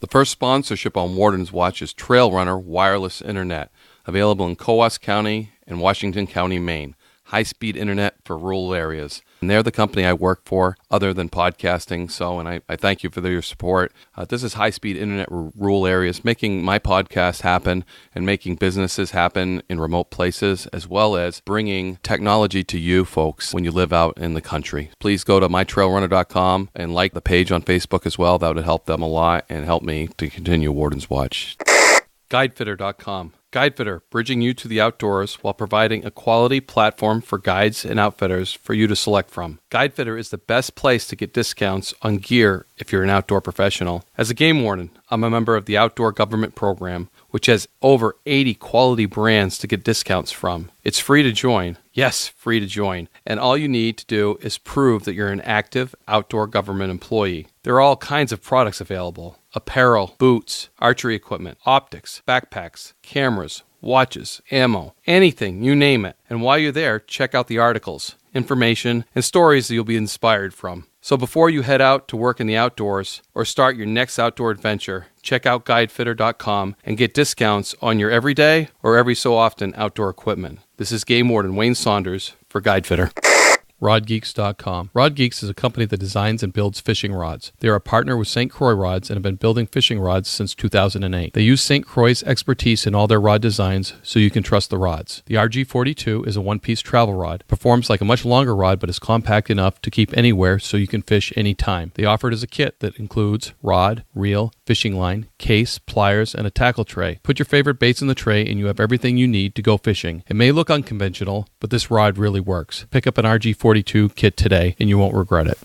The first sponsorship on Warden's Watch is Trailerrunner Wireless Internet, available in Coos County and Washington County, Maine. High-speed internet for rural areas. And they're the company I work for other than podcasting, and I thank you for your support. This is high-speed internet for rural areas, making my podcast happen and making businesses happen in remote places, as well as bringing technology to you folks when you live out in the country. Please go to mytrailrunner.com and like the page on Facebook as well. That would help them a lot and help me to continue Warden's Watch. Guidefitter.com. Guidefitter, bridging you to the outdoors while providing a quality platform for guides and outfitters for you to select from. Guidefitter is the best place to get discounts on gear if you're an outdoor professional. As a game warden, I'm a member of the Outdoor Government Program, which has over 80 quality brands to get discounts from. It's free to join. Yes, free to join. And all you need to do is prove that you're an active outdoor government employee. There are all kinds of products available. Apparel, boots, archery equipment, optics, backpacks, cameras, watches, ammo, anything, you name it. And while you're there, check out the articles, information, and stories that you'll be inspired from. So before you head out to work in the outdoors or start your next outdoor adventure, check out guidefitter.com and get discounts on your everyday or every so often outdoor equipment. This is Game Warden Wayne Saunders for Guidefitter. RODgeeks.com. RODgeeks is a company that designs and builds fishing rods. They are a partner with St. Croix Rods and have been building fishing rods since 2008. They use St. Croix's expertise in all their rod designs, so you can trust the rods. The RG42 is a one-piece travel rod. Performs like a much longer rod, but is compact enough to keep anywhere so you can fish anytime. They offer it as a kit that includes rod, reel, fishing line, case, pliers, and a tackle tray. Put your favorite baits in the tray and you have everything you need to go fishing. It may look unconventional, but this rod really works. Pick up an RG42 kit today and you won't regret it.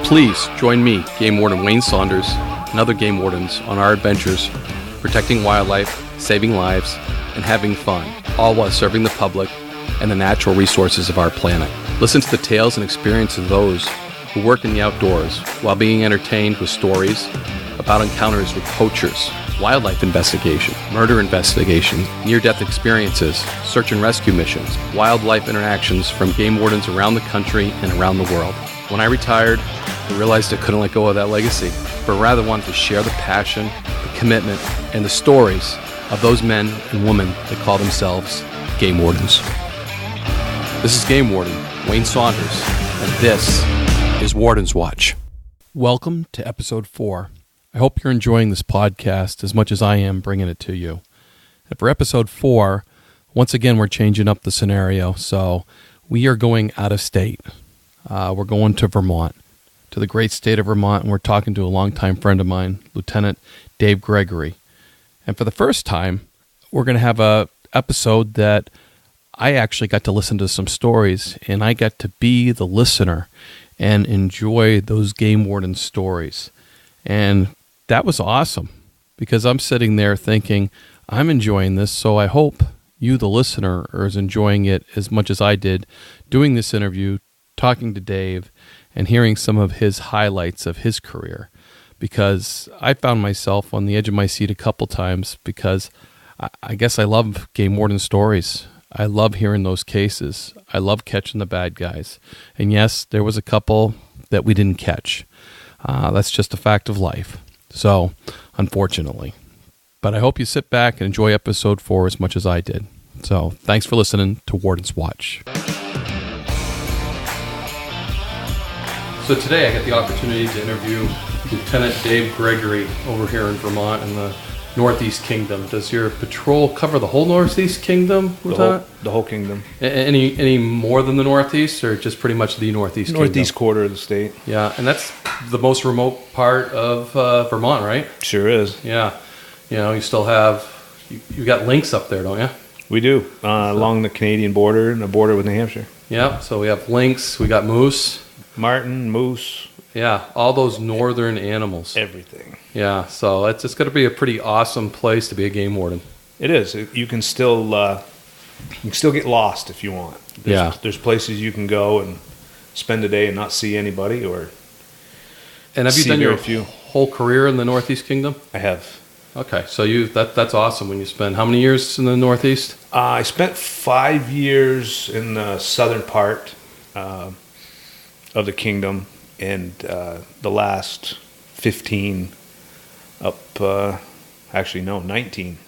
Please join me, Game Warden Wayne Saunders, and other Game Wardens on our adventures protecting wildlife, saving lives, and having fun, all while serving the public and the natural resources of our planet. Listen to the tales and experiences of those who work in the outdoors while being entertained with stories about encounters with poachers, wildlife investigation, murder investigation, near-death experiences, search and rescue missions, wildlife interactions from game wardens around the country and around the world. When I retired, I realized I couldn't let go of that legacy, but rather wanted to share the passion, the commitment, and the stories of those men and women that call themselves game wardens. This is Game Warden Wayne Saunders, and this is Warden's Watch. Welcome to episode 4. I hope you're enjoying this podcast as much as I am bringing it to you. And for episode 4, once again, we're changing up the scenario. So we are going out of state. We're going to Vermont, to the great state of Vermont, and we're talking to a longtime friend of mine, Lieutenant David Gregory. And for the first time, we're going to have a episode that I actually got to listen to some stories, and I got to be the listener and enjoy those game warden stories. And that was awesome, because I'm sitting there thinking, I'm enjoying this, so I hope you, the listener, are enjoying it as much as I did doing this interview, talking to Dave, and hearing some of his highlights of his career. Because I found myself on the edge of my seat a couple times, because I guess I love game warden stories. I love hearing those cases. I love catching the bad guys. And yes, there was a couple that we didn't catch. That's just a fact of life. So, unfortunately. But I hope you sit back and enjoy episode 4 as much as I did. So, thanks for listening to Warden's Watch. So today I get the opportunity to interview Lieutenant Dave Gregory over here in Vermont in the Northeast Kingdom. Does your patrol cover the whole Northeast Kingdom, Lieutenant? The whole kingdom. Any more than the Northeast, or just pretty much the Northeast Kingdom? Northeast quarter of the state. Yeah, and that's the most remote part of Vermont, right? Sure is. Yeah. You know, you still have, you got links up there, don't you? We do, along the Canadian border and the border with New Hampshire. Yeah, so we have lynx, we got moose. Marten, moose. Yeah, all those northern animals. Everything. Yeah, so it's going to be a pretty awesome place to be a game warden. It is. You can still get lost if you want. There's places you can go and spend a day and not see anybody, or. And have you done your whole career in the Northeast Kingdom? I have. Okay. So that's awesome when you spend how many years in the Northeast? I spent 5 years in the southern part of the kingdom, and the last 15 up, 19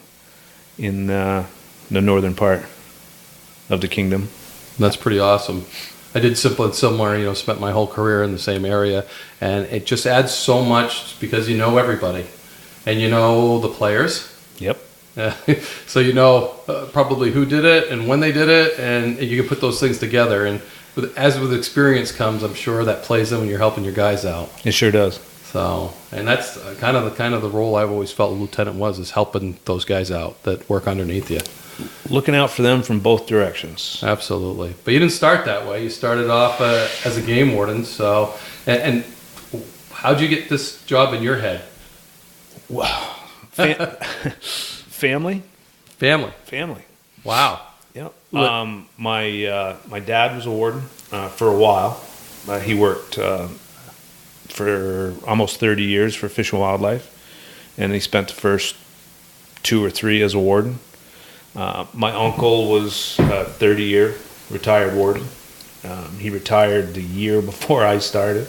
in the northern part of the kingdom. That's pretty awesome. I did similar, spent my whole career in the same area, and it just adds so much because you know everybody, and you know the players. Yep. So you know probably who did it and when they did it, and you can put those things together. And as with experience comes, I'm sure that plays in when you're helping your guys out. It sure does. So, and that's kind of the role I've always felt a lieutenant is helping those guys out that work underneath you. Looking out for them from both directions. Absolutely. But you didn't start that way. You started off as a game warden. So, and how'd you get this job in your head? Wow. Family. Wow. Yeah. My dad was a warden for a while. He worked for almost 30 years for Fish and Wildlife, and he spent the first 2 or 3 as a warden. My uncle was a 30-year retired warden. He retired the year before I started.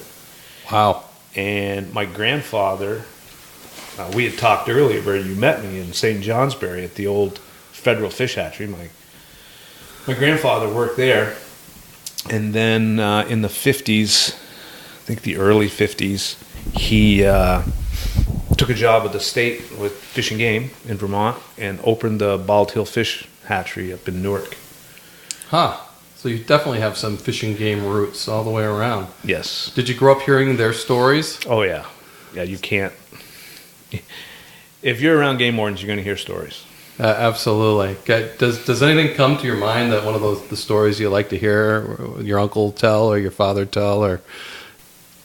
Wow. And my grandfather, we had talked earlier where you met me in St. Johnsbury at the old Federal Fish Hatchery. My grandfather worked there. And then in the 50s, I think the early 50s, he took a job at the state with Fish and Game in Vermont and opened the Bald Hill Fish Hatchery up in Newark. Huh. So you definitely have some Fish and Game roots all the way around. Yes. Did you grow up hearing their stories? Oh, yeah. Yeah, you can't. If you're around game wardens, you're going to hear stories. Absolutely. Okay. Does anything come to your mind that one of the stories you like to hear your uncle tell or your father tell? Or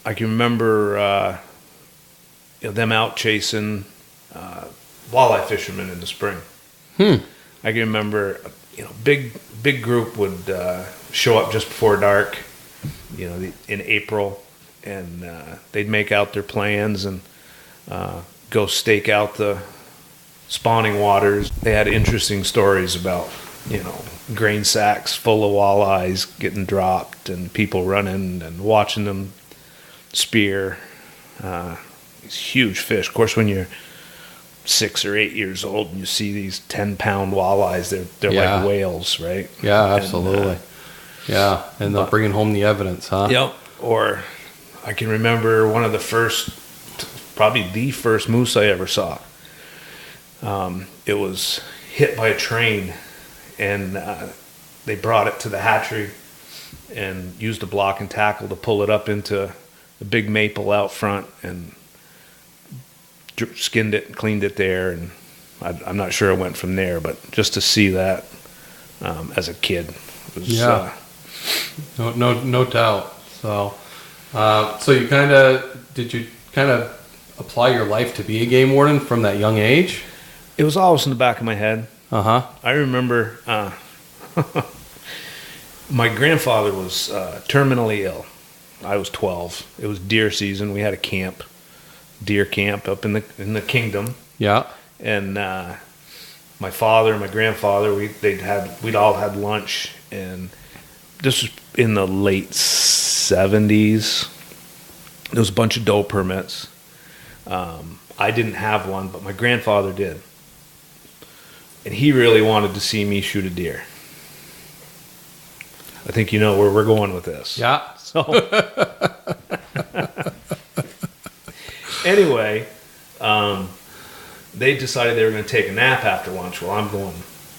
I can remember them out chasing walleye fishermen in the spring. I can remember, big group would show up just before dark, in April, and they'd make out their plans and go stake out the spawning waters. They had interesting stories about, grain sacks full of walleyes getting dropped and people running and watching them spear these huge fish. Of course, when you're 6 or 8 years old and you see these 10-pound walleyes, they're like whales, right? Yeah, absolutely. And they're bringing home the evidence, huh? Yep. Or I can remember one of the first, probably the first moose I ever saw. It was hit by a train, and they brought it to the hatchery and used a block and tackle to pull it up into the big maple out front and skinned it and cleaned it there. And I'm not sure it went from there, but just to see that as a kid was no doubt. So you did you apply your life to be a game warden from that young age? It was always in the back of my head. I remember my grandfather was terminally ill. I was 12. It was deer season. We had a deer camp up in the kingdom. Yeah. And my father and my grandfather, we'd all had lunch, and this was in the late 70s. There was a bunch of doe permits. I didn't have one, but my grandfather did. And he really wanted to see me shoot a deer. I think you know where we're going with this. Yeah. So anyway, they decided they were going to take a nap after lunch while I'm going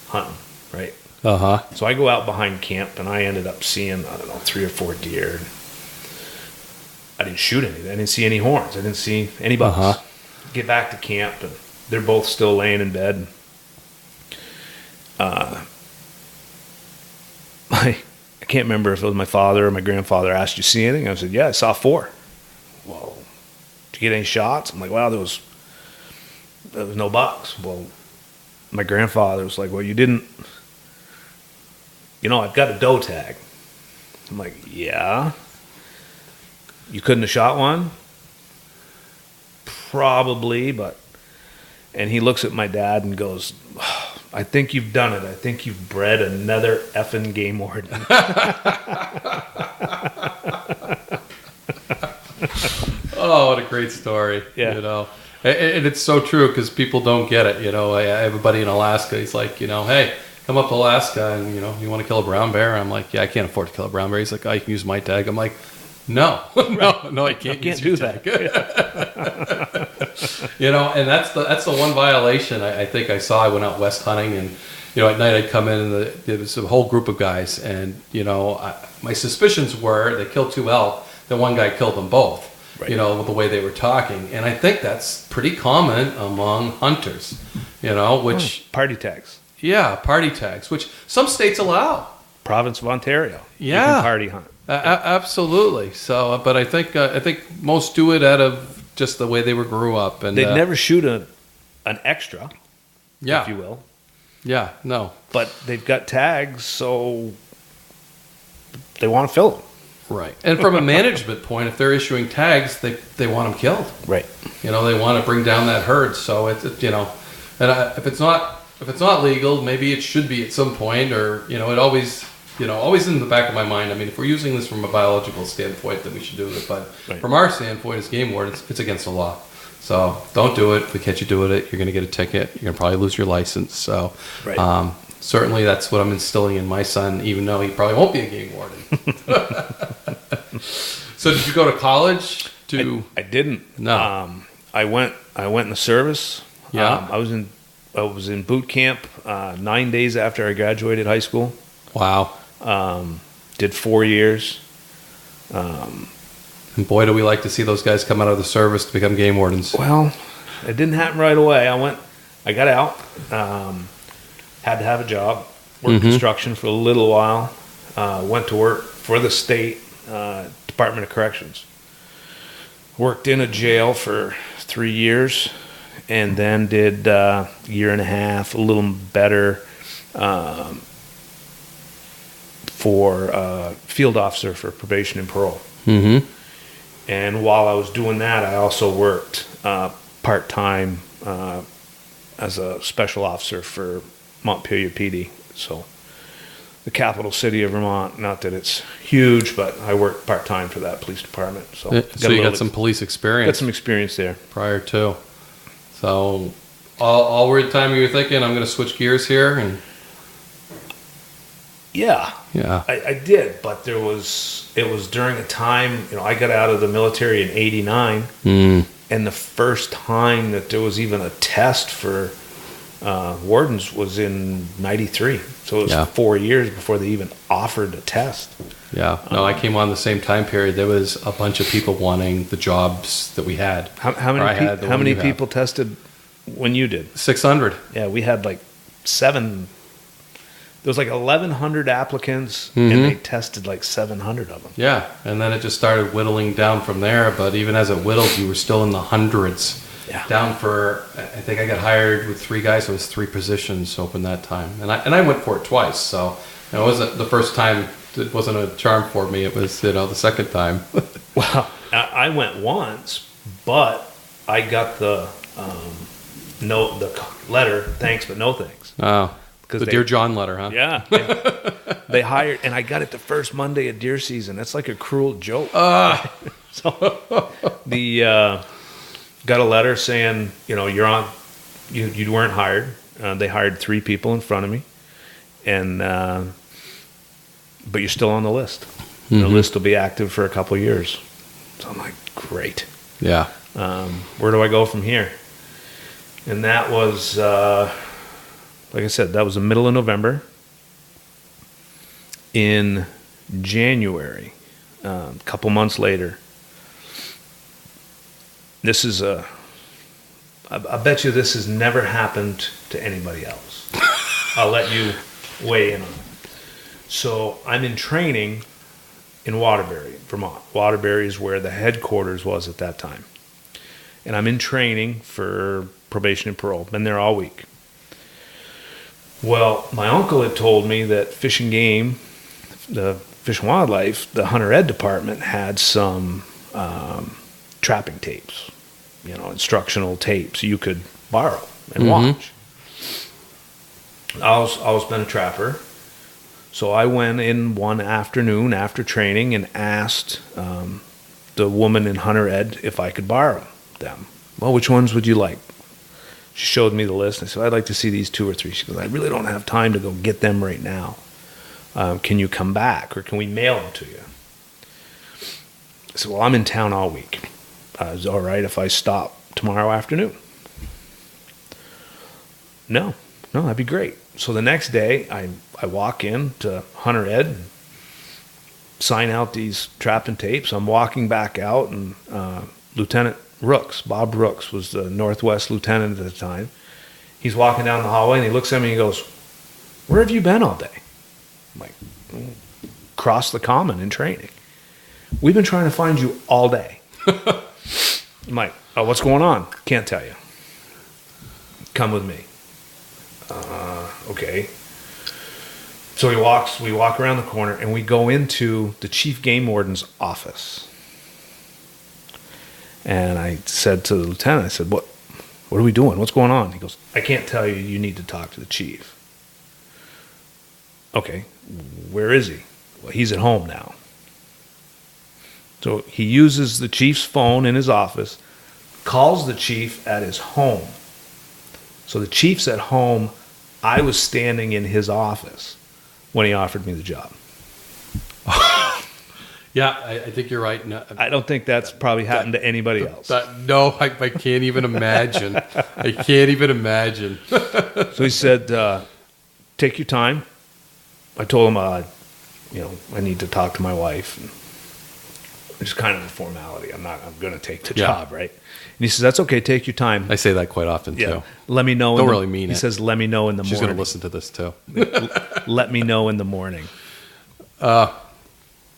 hunting, right? So I go out behind camp, and I ended up seeing, 3 or 4 deer. I didn't shoot any. I didn't see any horns. I didn't see any bucks. Get back to camp, and they're both still laying in bed. I can't remember if it was my father or my grandfather asked, "You see anything?" I said, "Yeah, I saw 4." Well, did you get any shots? I'm like, "Well, there was no bucks." Well, my grandfather was like, "Well, you didn't. I've got a doe tag." I'm like, "Yeah." "You couldn't have shot one?" "Probably, but..." And he looks at my dad and goes, oh, I think you've done it. I think you've bred another effing game warden. Oh, what a great story. Yeah. You know, and it's so true because people don't get it. You know, I have a buddy in Alaska. He's like, you know, hey, come up to Alaska and, you know, you want to kill a brown bear? I'm like, yeah, I can't afford to kill a brown bear. He's like, oh, you can use my tag. I'm like, no, no, I can't do that. You know, and that's the one violation I think I saw. I went out west hunting, and you know, at night I'd come in and there was a whole group of guys, and you know, my suspicions were they killed 2 elk. That one guy killed them both. Right. You know, with the way they were talking, and I think that's pretty common among hunters. You know, which party tags. Yeah, party tags, which some states allow. Province of Ontario. Yeah, you can party hunt. Absolutely. So, but I think most do it out of just the way they grew up, and they'd never shoot an extra, yeah, if you will. Yeah, no. But they've got tags, so they want to fill them. Right. And from a management point, if they're issuing tags, they want them killed. Right. You know, they want to bring down that herd. So it's you know, and if it's not legal, maybe it should be at some point, or you know, always in the back of my mind. I mean, if we're using this from a biological standpoint, then we should do it. But from our standpoint as game wardens, it's against the law. So don't do it. If we catch you doing it, you're going to get a ticket. You're going to probably lose your license. So certainly that's what I'm instilling in my son, even though he probably won't be a game warden. So did you go to college? I didn't. No. I went in the service. Yeah. I was in boot camp 9 days after I graduated high school. Wow. Did 4 years. And boy, do we like to see those guys come out of the service to become game wardens. Well, it didn't happen right away. I got out, had to have a job, worked construction for a little while, went to work for the state Department of Corrections. Worked in a jail for 3 years, and then did a year and a half, a little better, for field officer for probation and parole. Mm-hmm. And while I was doing that, I also worked part-time as a special officer for Montpelier PD. So the capital city of Vermont, not that it's huge, but I worked part-time for that police department. So you got some police experience. Got some experience there. Prior to. So all the time you were thinking, I'm going to switch gears here? And Yeah. I did, but it was during a time, you know, I got out of the military in 89, and the first time that there was even a test for wardens was in 93. So it was 4 years before they even offered a test. Yeah. No, I came on the same time period. There was a bunch of people wanting the jobs that we had. How many people tested when you did? 600. Yeah, we had like 7. There was like 1,100 applicants, and they tested like 700 of them. Yeah, and then it just started whittling down from there. But even as it whittled, you were still in the hundreds. Yeah. Down for, I think I got hired with 3 guys, so it was 3 positions open that time. And I went for it twice, so it wasn't the first time. It wasn't a charm for me. It was, the second time. Well, I went once, but I got the letter, thanks but no thanks. Oh. The Dear John letter, huh? Yeah. They hired, and I got it the first Monday of deer season. That's like a cruel joke. So got a letter saying, you know, you're on, you weren't hired. They hired 3 people in front of me, and but you're still on the list. The list will be active for a couple of years. So I'm like, great. Yeah. Where do I go from here? And that was. Like I said, that was the middle of November. In January, a couple months later, this is I bet you this has never happened to anybody else. I'll let you weigh in on it. So I'm in training in Waterbury, Vermont. Waterbury is where the headquarters was at that time. And I'm in training for probation and parole. Been there all week. Well, my uncle had told me that Fish and Game, the Fish and Wildlife, the Hunter Ed department had some trapping tapes, you know, instructional tapes you could borrow. and watch. I've always been a trapper. So I went in one afternoon after training and asked the woman in Hunter Ed if I could borrow them. Well, which ones would you like? She showed me the list. I said, I'd like to see these 2 or 3. She goes, I really don't have time to go get them right now. Can you come back, or can we mail them to you? I said, well, I'm in town all week. Is it all right if I stop tomorrow afternoon? No, that'd be great. So the next day, I walk in to Hunter Ed and sign out these trapping tapes. I'm walking back out, and Lieutenant Rooks, Bob Rooks, was the Northwest Lieutenant at the time. He's walking down the hallway, and he looks at me and he goes, where have you been all day? I'm like, across the common in training. We've been trying to find you all day. I'm like, oh, what's going on? Can't tell you. Come with me. Okay. So we walk around the corner, and we go into the Chief Game Warden's office. And I said to the lieutenant, I said, what are we doing? What's going on? He goes, I can't tell you. You need to talk to the chief. Okay, where is he? Well, he's at home now. So he uses the chief's phone in his office, calls the chief at his home. So the chief's at home. I was standing in his office when he offered me the job. Yeah, I think you're right. No, I don't think that's probably happened to anybody else. No, I can't even imagine. I can't even imagine. So he said, take your time. I told him, I need to talk to my wife. And it's kind of a formality. I'm going to take the job, right? And he says, that's okay. Take your time. I say that quite often, too. Let me know. Don't really mean it. He says, let me know in the morning. She's going to listen to this, too. Let me know in the morning.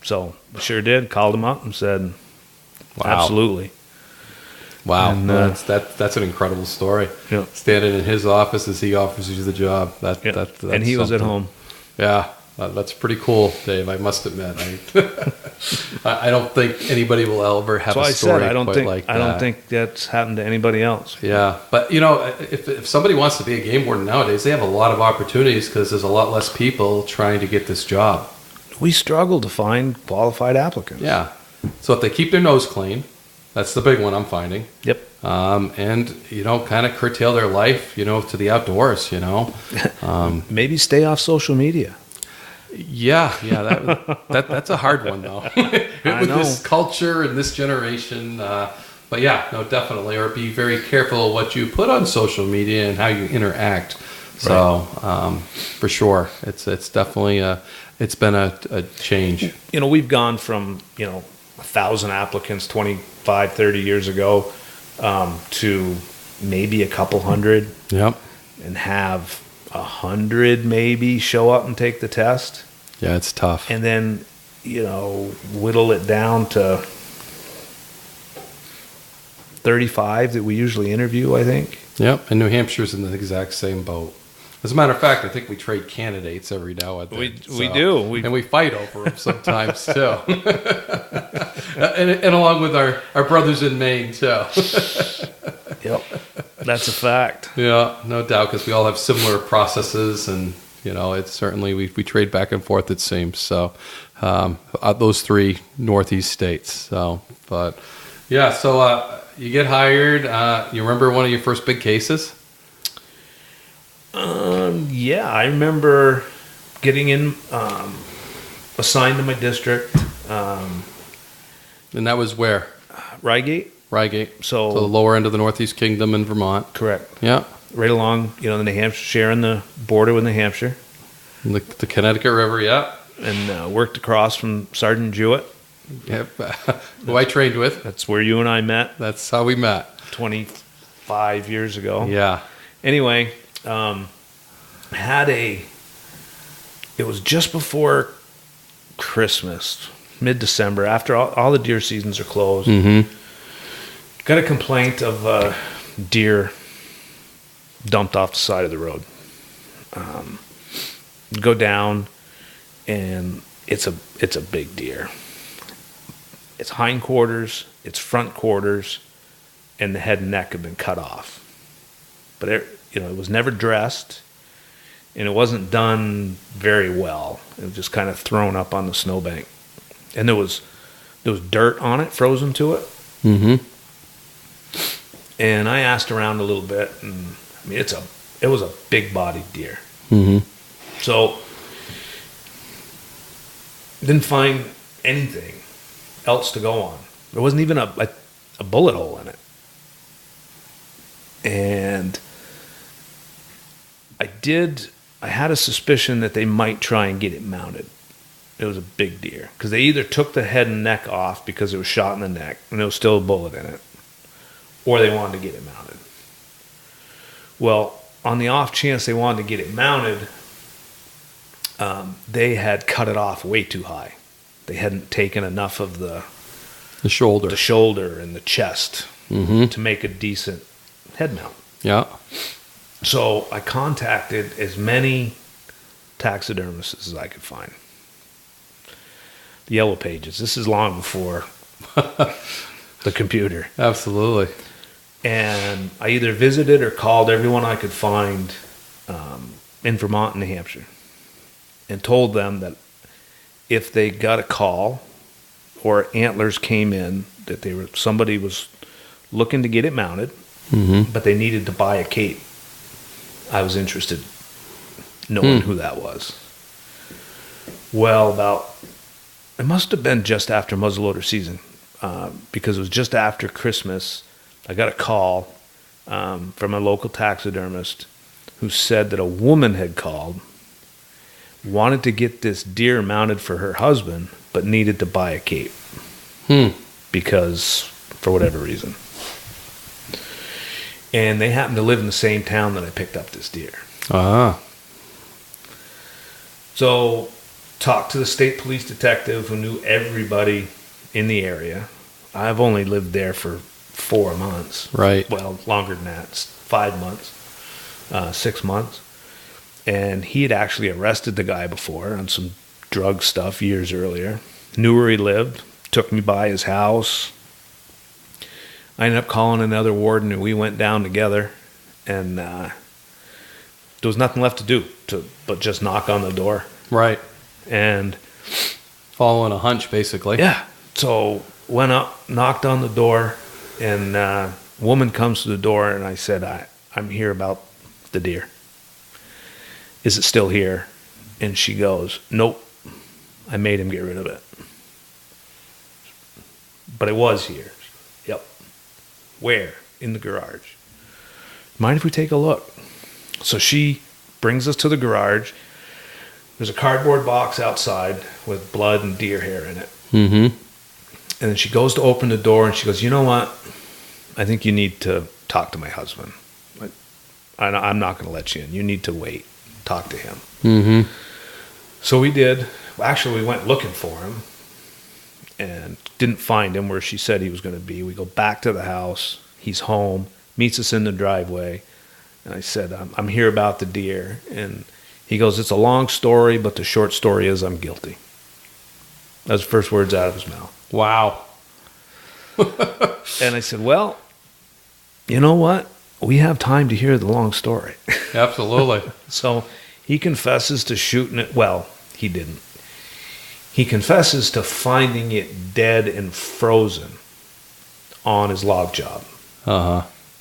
So I sure did. Called him up and said, wow. Absolutely. Wow. And, that's an incredible story. Yeah. Standing in his office as he offers you the job. That's and he was at home. Yeah. That's pretty cool, Dave. I must admit. I don't think anybody will ever have a story like that. I don't think that's happened to anybody else. Yeah. But, if somebody wants to be a game warden nowadays, they have a lot of opportunities because there's a lot less people trying to get this job. We struggle to find qualified applicants. Yeah. So if they keep their nose clean, that's the big one I'm finding. Yep. And, kind of curtail their life, to the outdoors, Maybe stay off social media. Yeah, that's a hard one though. With this culture and this generation, but yeah, no, definitely. Or be very careful what you put on social media and how you interact. So, for sure, it's definitely it's been a change. We've gone from 1,000 applicants 25, 30 years ago to maybe a couple hundred. Yep. And have 100 maybe show up and take the test. Yeah, it's tough. And then, whittle it down to 35 that we usually interview, I think. Yep, and New Hampshire's in the exact same boat. As a matter of fact, I think we trade candidates every now and then. We do. And we fight over them sometimes, too. and along with our brothers in Maine, too. Yep, that's a fact. Yeah, no doubt, because we all have similar processes, and it's certainly we trade back and forth. It seems so. Those 3 Northeast states. So, but yeah, so you get hired. You remember one of your first big cases? Yeah, I remember getting in, assigned to my district. And that was where? Reigate. So the lower end of the Northeast Kingdom in Vermont. Correct. Yeah. Right along, the New Hampshire, sharing the border with New Hampshire. The Connecticut River, yeah. And worked across from Sergeant Jewett. Yep. Who I trained with. That's where you and I met. That's how we met. 25 years ago. Yeah. Anyway, it was just before Christmas, mid-December, after all the deer seasons are closed. Mm-hmm. Got a complaint of deer dumped off the side of the road. Go down, and it's a big deer. Its hindquarters, its front quarters, and the head and neck have been cut off. But it was never dressed, and it wasn't done very well. It was just kind of thrown up on the snowbank, and there was dirt on it, frozen to it. Mm-hmm. And I asked around a little bit, and I mean, it was a big-bodied deer. Mm-hmm. So, didn't find anything else to go on. There wasn't even a bullet hole in it. And I had a suspicion that they might try and get it mounted. It was a big deer. Because they either took the head and neck off because it was shot in the neck and there was still a bullet in it, or they wanted to get it mounted. Well, on the off chance they wanted to get it mounted, they had cut it off way too high. They hadn't taken enough of the shoulder and the chest to make a decent head mount. Yeah. So I contacted as many taxidermists as I could find. The Yellow Pages. This is long before the computer. Absolutely. And I either visited or called everyone I could find in Vermont and New Hampshire, and told them that if they got a call or antlers came in that somebody was looking to get it mounted, but they needed to buy a cape, I was interested knowing who that was. Well, it must have been just after muzzleloader season, because it was just after Christmas. I got a call from a local taxidermist who said that a woman had called, wanted to get this deer mounted for her husband, but needed to buy a cape because for whatever reason. And they happened to live in the same town that I picked up this deer. Ah. So, talked to the state police detective who knew everybody in the area. I've only lived there for 4 months. Right. Well, longer than that. 5 months. 6 months. And he had actually arrested the guy before on some drug stuff years earlier. Knew where he lived. Took me by his house. I ended up calling another warden, and we went down together. And there was nothing left to do but just knock on the door. Right. And following a hunch, basically. Yeah. So went up, knocked on the door, and a woman comes to the door, and I said, I'm here about the deer. Is it still here? And she goes, nope. I made him get rid of it. But it was here. Yep. Where? In the garage. Mind if we take a look? So she brings us to the garage. There's a cardboard box outside with blood and deer hair in it. Mm-hmm. And then she goes to open the door, and she goes, you know what? I think you need to talk to my husband. I'm not going to let you in. You need to wait. Talk to him. Mm-hmm. So we did. Actually, we went looking for him and didn't find him where she said he was going to be. We go back to the house. He's home, meets us in the driveway. And I said, I'm here about the deer. And he goes, it's a long story, but the short story is I'm guilty. That was the first words out of his mouth. Wow. And I said, well, you know what? We have time to hear the long story. Absolutely. So he confesses to shooting it. Well, he didn't. He confesses to finding it dead and frozen on his log job.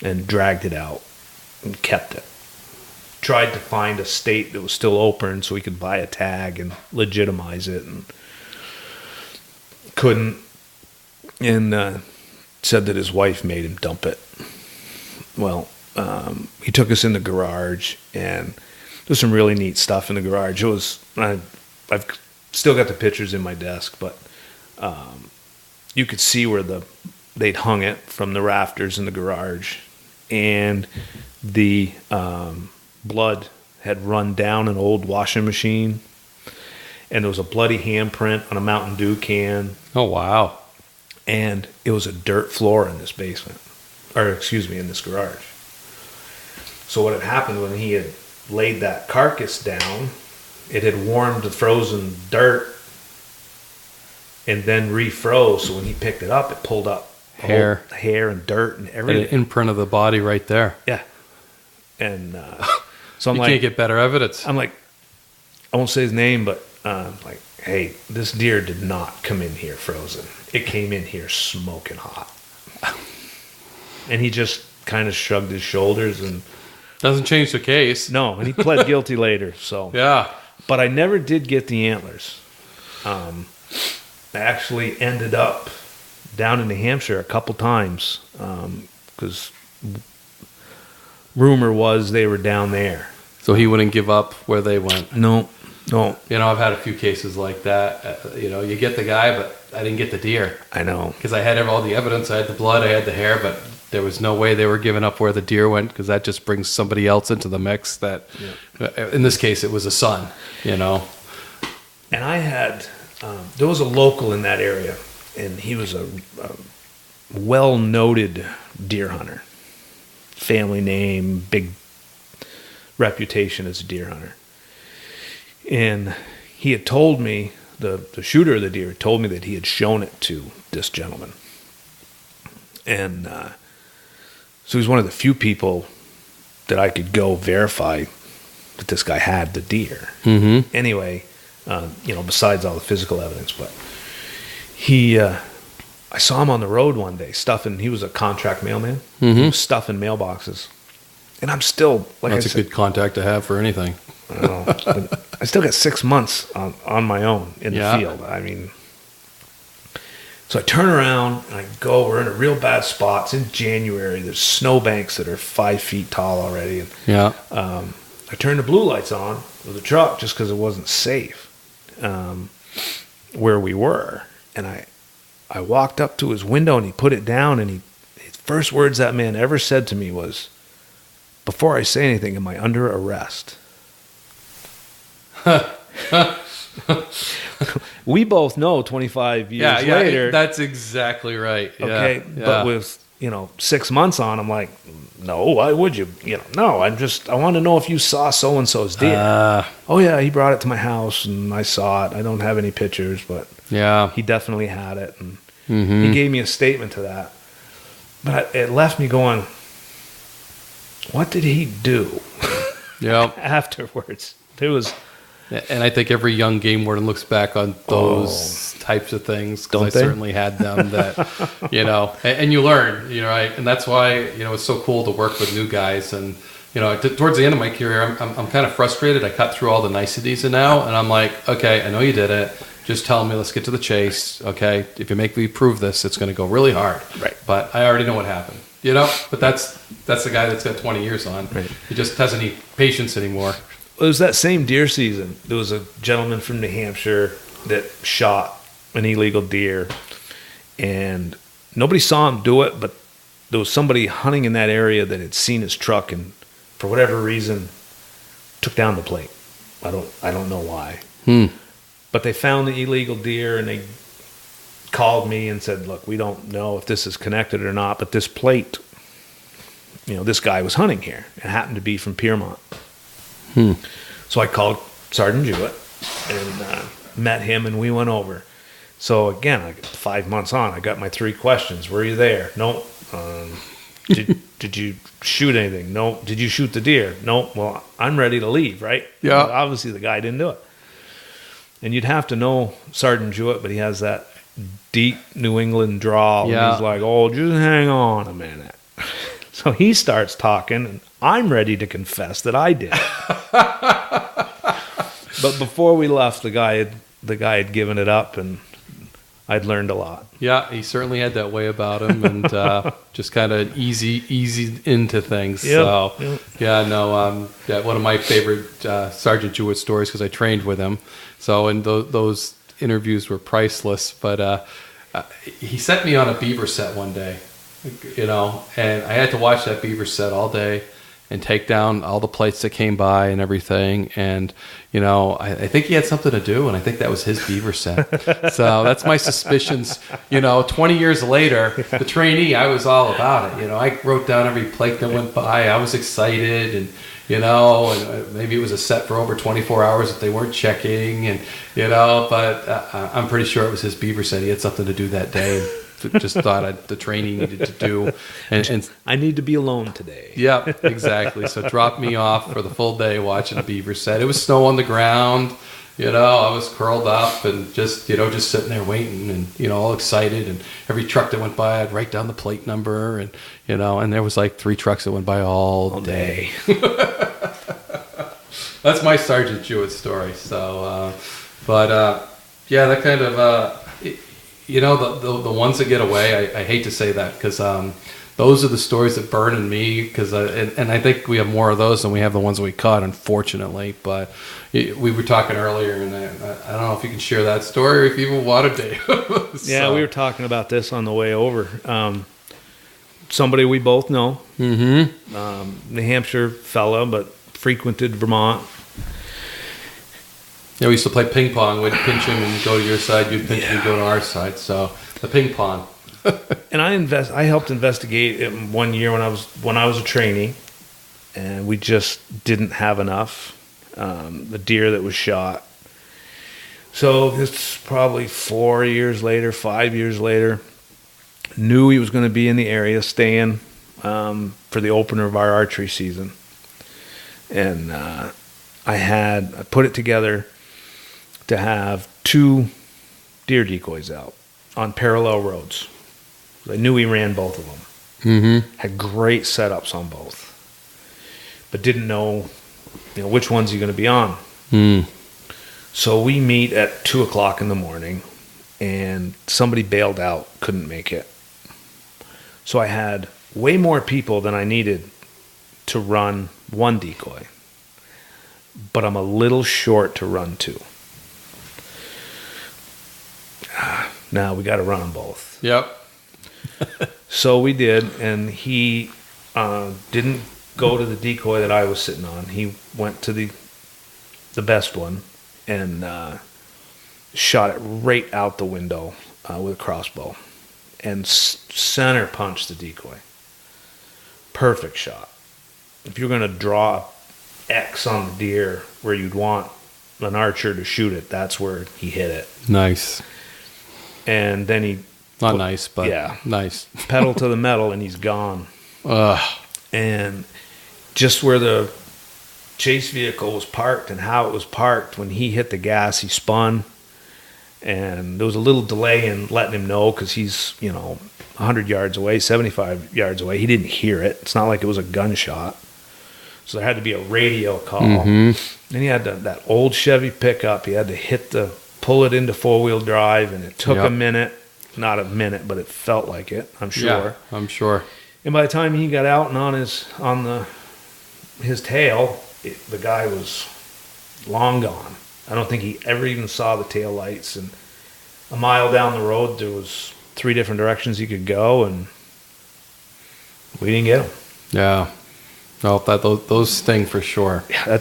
And dragged it out and kept it. Tried to find a state that was still open so he could buy a tag and legitimize it, and couldn't. And said that his wife made him dump it. Well, he took us in the garage, and there's some really neat stuff in the garage. It was I've still got the pictures in my desk, but you could see where they'd hung it from the rafters in the garage, and the blood had run down an old washing machine, and there was a bloody handprint on a Mountain Dew can. Oh, wow. And it was a dirt floor in this basement, in this garage. So what had happened when he had laid that carcass down, it had warmed the frozen dirt and then refroze. So when he picked it up, it pulled up hair and dirt and everything. An imprint of the body right there. Yeah. And so I'm you like, can't get better evidence. I'm like, I won't say his name, but like, hey, this deer did not come in here frozen. It came in here smoking hot. And he just kind of shrugged his shoulders and doesn't change the case. No, and he pled guilty later. So yeah, but I never did get the antlers. I actually ended up down in New Hampshire a couple times because rumor was they were down there. So he wouldn't give up where they went. No. You know, I've had a few cases like that. You know, you get the guy, but I didn't get the deer. I know. Because I had all the evidence. I had the blood, I had the hair, but there was no way they were giving up where the deer went, because that just brings somebody else into the mix that, in this case, it was a son, you know. And I had, there was a local in that area, and he was a well-noted deer hunter. Family name, big reputation as a deer hunter. And he had told me, the shooter of the deer had told me that he had shown it to this gentleman. And so he's one of the few people that I could go verify that this guy had the deer. Mm-hmm. Anyway, you know, besides all the physical evidence, but he, I saw him on the road one day stuffing. He was a contract mailman. Mm-hmm. He was stuffing mailboxes, and I'm still like that's I said, a good contact to have for anything. I don't know, but I still got 6 months on my own in the field. I mean, so I turn around and I go. We're in a real bad spot. It's in January. There's snowbanks that are 5 feet tall already. And, I turned the blue lights on with the truck just because it wasn't safe where we were. And I walked up to his window and he put it down. And his first words that man ever said to me was, "Before I say anything, am I under arrest?" We both know 25 years later. That's exactly right. Okay, but with 6 months on, I'm like, no, why would you? No, I want to know if you saw so and so's deer. Oh yeah, he brought it to my house and I saw it. I don't have any pictures, but he definitely had it, and he gave me a statement to that. But it left me going, what did he do? Afterwards, it was. And I think every young game warden looks back on those types of things, because I certainly had them that, and you learn, right? And that's why, it's so cool to work with new guys. And, towards the end of my career, I'm kind of frustrated. I cut through all the niceties now, and I'm like, okay, I know you did it. Just tell me, let's get to the chase. Okay. If you make me prove this, it's going to go really hard. Right. But I already know what happened, but that's the guy that's got 20 years on. Right. He just doesn't need patience anymore. It was that same deer season. There was a gentleman from New Hampshire that shot an illegal deer, and nobody saw him do it, but there was somebody hunting in that area that had seen his truck and, for whatever reason, took down the plate. I don't know why. But they found the illegal deer, and they called me and said, look, we don't know if this is connected or not, but this plate, this guy was hunting here. It happened to be from Piermont. So I called Sergeant Jewett and met him, and we went over. So again, 5 months on, I got my 3 questions. Were you there? No. Did you shoot anything? No. Did you shoot the deer? No. Well, I'm ready to leave, right? Yeah. Well, obviously, the guy didn't do it. And you'd have to know Sergeant Jewett, but he has that deep New England drawl. Yeah. And he's like, oh, just hang on a minute. So he starts talking, and I'm ready to confess that I did. But before we left, the guy had given it up, and I'd learned a lot. Yeah, he certainly had that way about him, and just kind of easy into things. Yep, so, yep. One of my favorite Sergeant Jewett stories, because I trained with him. So, and those interviews were priceless. But he sent me on a beaver set one day. And I had to watch that beaver set all day and take down all the plates that came by and everything. And, I think he had something to do, and I think that was his beaver set. So that's my suspicions. 20 years later, the trainee, I was all about it. I wrote down every plate that went by. I was excited, and, and maybe it was a set for over 24 hours that they weren't checking, and, but I'm pretty sure it was his beaver set. He had something to do that day. just thought the training needed to do. And I need to be alone today. yeah, exactly. So dropped me off for the full day watching a beaver set. It was snow on the ground. I was curled up and just sitting there waiting and, all excited. And every truck that went by, I'd write down the plate number and, and there was like 3 trucks that went by all day. That's my Sargent Jewett story. So, that kind of, the ones that get away, I hate to say that because those are the stories that burn in me because and I think we have more of those than we have the ones that we caught, unfortunately. But we were talking earlier, and I don't know if you can share that story or if you even want to, Dave. Yeah, we were talking about this on the way over. Somebody we both know, New Hampshire fella, but frequented Vermont. Yeah, we used to play ping pong. We'd pinch him and go to your side. You'd pinch him and go to our side. So the ping pong. And I helped investigate it one year when I was a trainee, and we just didn't have enough. The deer that was shot. So it's probably 4 years later, 5 years later. Knew he was going to be in the area, staying for the opener of our archery season, and I put it together to have 2 deer decoys out on parallel roads. I knew he ran both of them. Mm-hmm. Had great setups on both, but didn't know, which one's he going to be on. Mm. So we meet at 2:00 in the morning, and somebody bailed out, couldn't make it. So I had way more people than I needed to run 1 decoy, but I'm a little short to run 2. Now we got to run them both. Yep. So we did, and he didn't go to the decoy that I was sitting on. He went to the best one and shot it right out the window with a crossbow and center punched the decoy. Perfect shot. If you're going to draw X on the deer where you'd want an archer to shoot it, that's where he hit it. Nice. And then he... Not nice, but nice. Pedal to the metal, and he's gone. Ugh. And just where the chase vehicle was parked and how it was parked, when he hit the gas, he spun. And there was a little delay in letting him know because he's, 100 yards away, 75 yards away. He didn't hear it. It's not like it was a gunshot. So there had to be a radio call. Mm-hmm. And he had that old Chevy pickup. He had to pull it into 4-wheel drive, and it took a minute. Not a minute, but it felt like it, I'm sure. Yeah, I'm sure. And by the time he got out and on his tail, the guy was long gone. I don't think he ever even saw the tail lights. And a mile down the road, there was 3 different directions he could go, and we didn't get him. Yeah. No, those sting for sure. Yeah,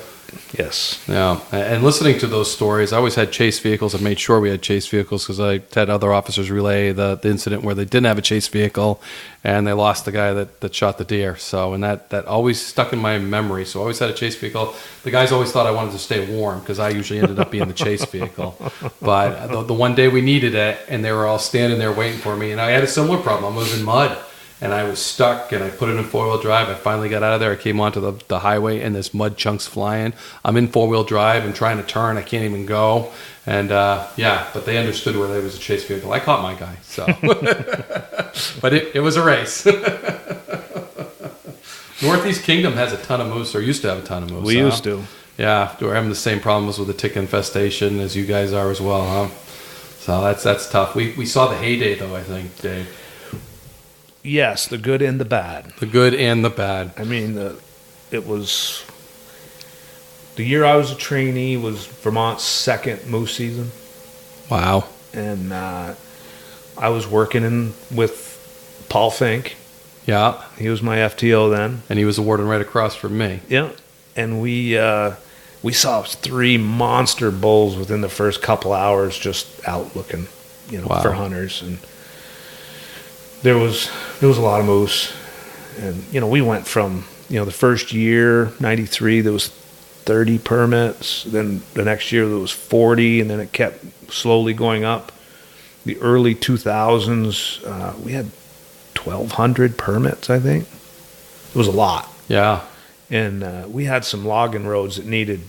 yes. Yeah, and listening to those stories, I always had chase vehicles. I made sure we had chase vehicles because I had other officers relay the incident where they didn't have a chase vehicle and they lost the guy that shot the deer. So, and that always stuck in my memory. So I always had a chase vehicle. The guys always thought I wanted to stay warm because I usually ended up being the chase vehicle. But the one day we needed it, and they were all standing there waiting for me, and I had a similar problem. I was in mud. And I was stuck, and I put it in 4-wheel drive. I finally got out of there. I came onto the highway, and this mud chunk's flying. I'm in 4-wheel drive and trying to turn. I can't even go. And, but they understood where there was a chase vehicle. I caught my guy, so. But it was a race. Northeast Kingdom has a ton of moose, or used to have a ton of moose. We used to. Yeah, we're having the same problems with the tick infestation as you guys are as well, huh? So that's tough. We saw the heyday, though, I think, Dave. Yes, the good and the bad. The good and the bad. I mean, it was... The year I was a trainee was Vermont's second moose season. Wow. And I was working with Paul Fink. Yeah. He was my FTO then. And he was the warden right across from me. Yeah. And we saw 3 monster bulls within the first couple hours just out looking, for hunters. And there was a lot of moose. And, we went from, the first year, 93, there was 30 permits. Then the next year there was 40, and then it kept slowly going up. the early 2000s, we had 1,200 permits, I think. It was a lot. Yeah. And we had some logging roads that needed,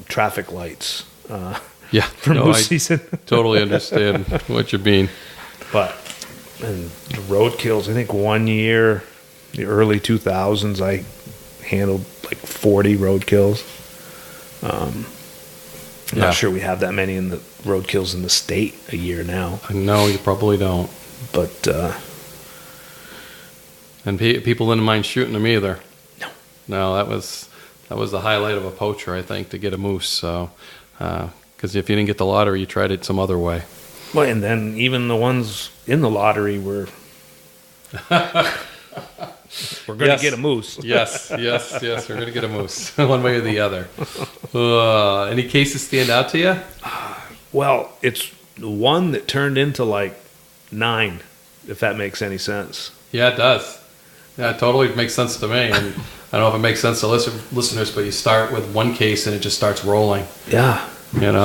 traffic lights for moose season. Totally understand what you mean. And the road kills, I think one year, the early 2000s, I handled like 40 road kills. I'm not sure we have that many in the road kills in the state a year now. No, you probably don't. But and people didn't mind shooting them either. No, that was the highlight of a poacher, I think, to get a moose. So, because if you didn't get the lottery, you tried it some other way. Well, and then even the ones in the lottery were we're going to get a moose. yes, we're going to get a moose, one way or the other. Any cases stand out to you? Well, it's the one that turned into like 9, if that makes any sense. Yeah, it does. Yeah, it totally makes sense to me. And I don't know if it makes sense to listeners, but you start with one case and it just starts rolling. Yeah.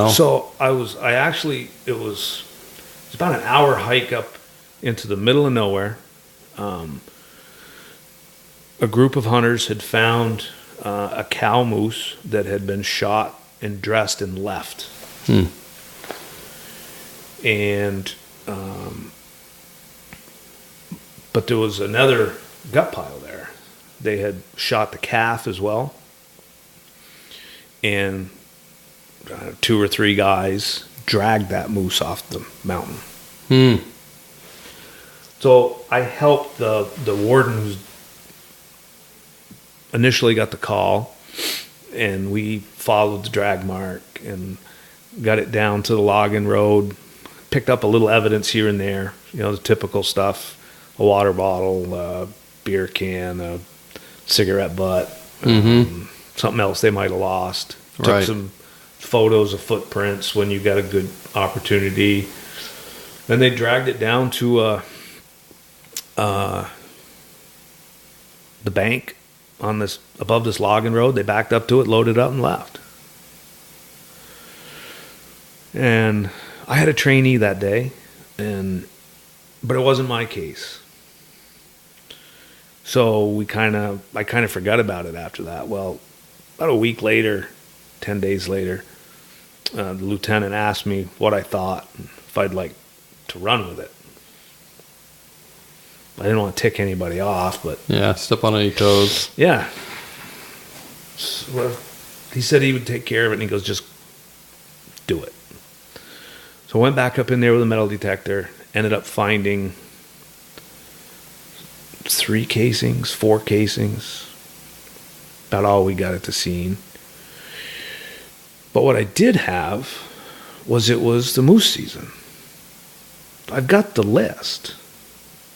So it was about an hour hike up into the middle of nowhere. A group of hunters had found a cow moose that had been shot and dressed and left. And but there was another gut pile there. They had shot the calf as well, and 2 or 3 guys dragged that moose off the mountain. So I helped the warden who's initially got the call, and we followed the drag mark and got it down to the logging road, picked up a little evidence here and there, the typical stuff, a water bottle, a beer can, a cigarette butt, something else they might have lost. Took some photos of footprints when you got a good opportunity. Then they dragged it down to the bank on this above this logging road. They backed up to it, loaded up, and left. And I had a trainee that day, but it wasn't my case. So I kind of forgot about it after that. Well, about a week later, 10 days later, the lieutenant asked me what I thought, if I'd like to run with it. I didn't want to tick anybody off, but... Yeah, step on any toes. Yeah. So, he said he would take care of it, and he goes, just do it. So I went back up in there with a metal detector, ended up finding 3 casings, 4 casings, about all we got at the scene. But what I did have was it was the moose season. I've got the list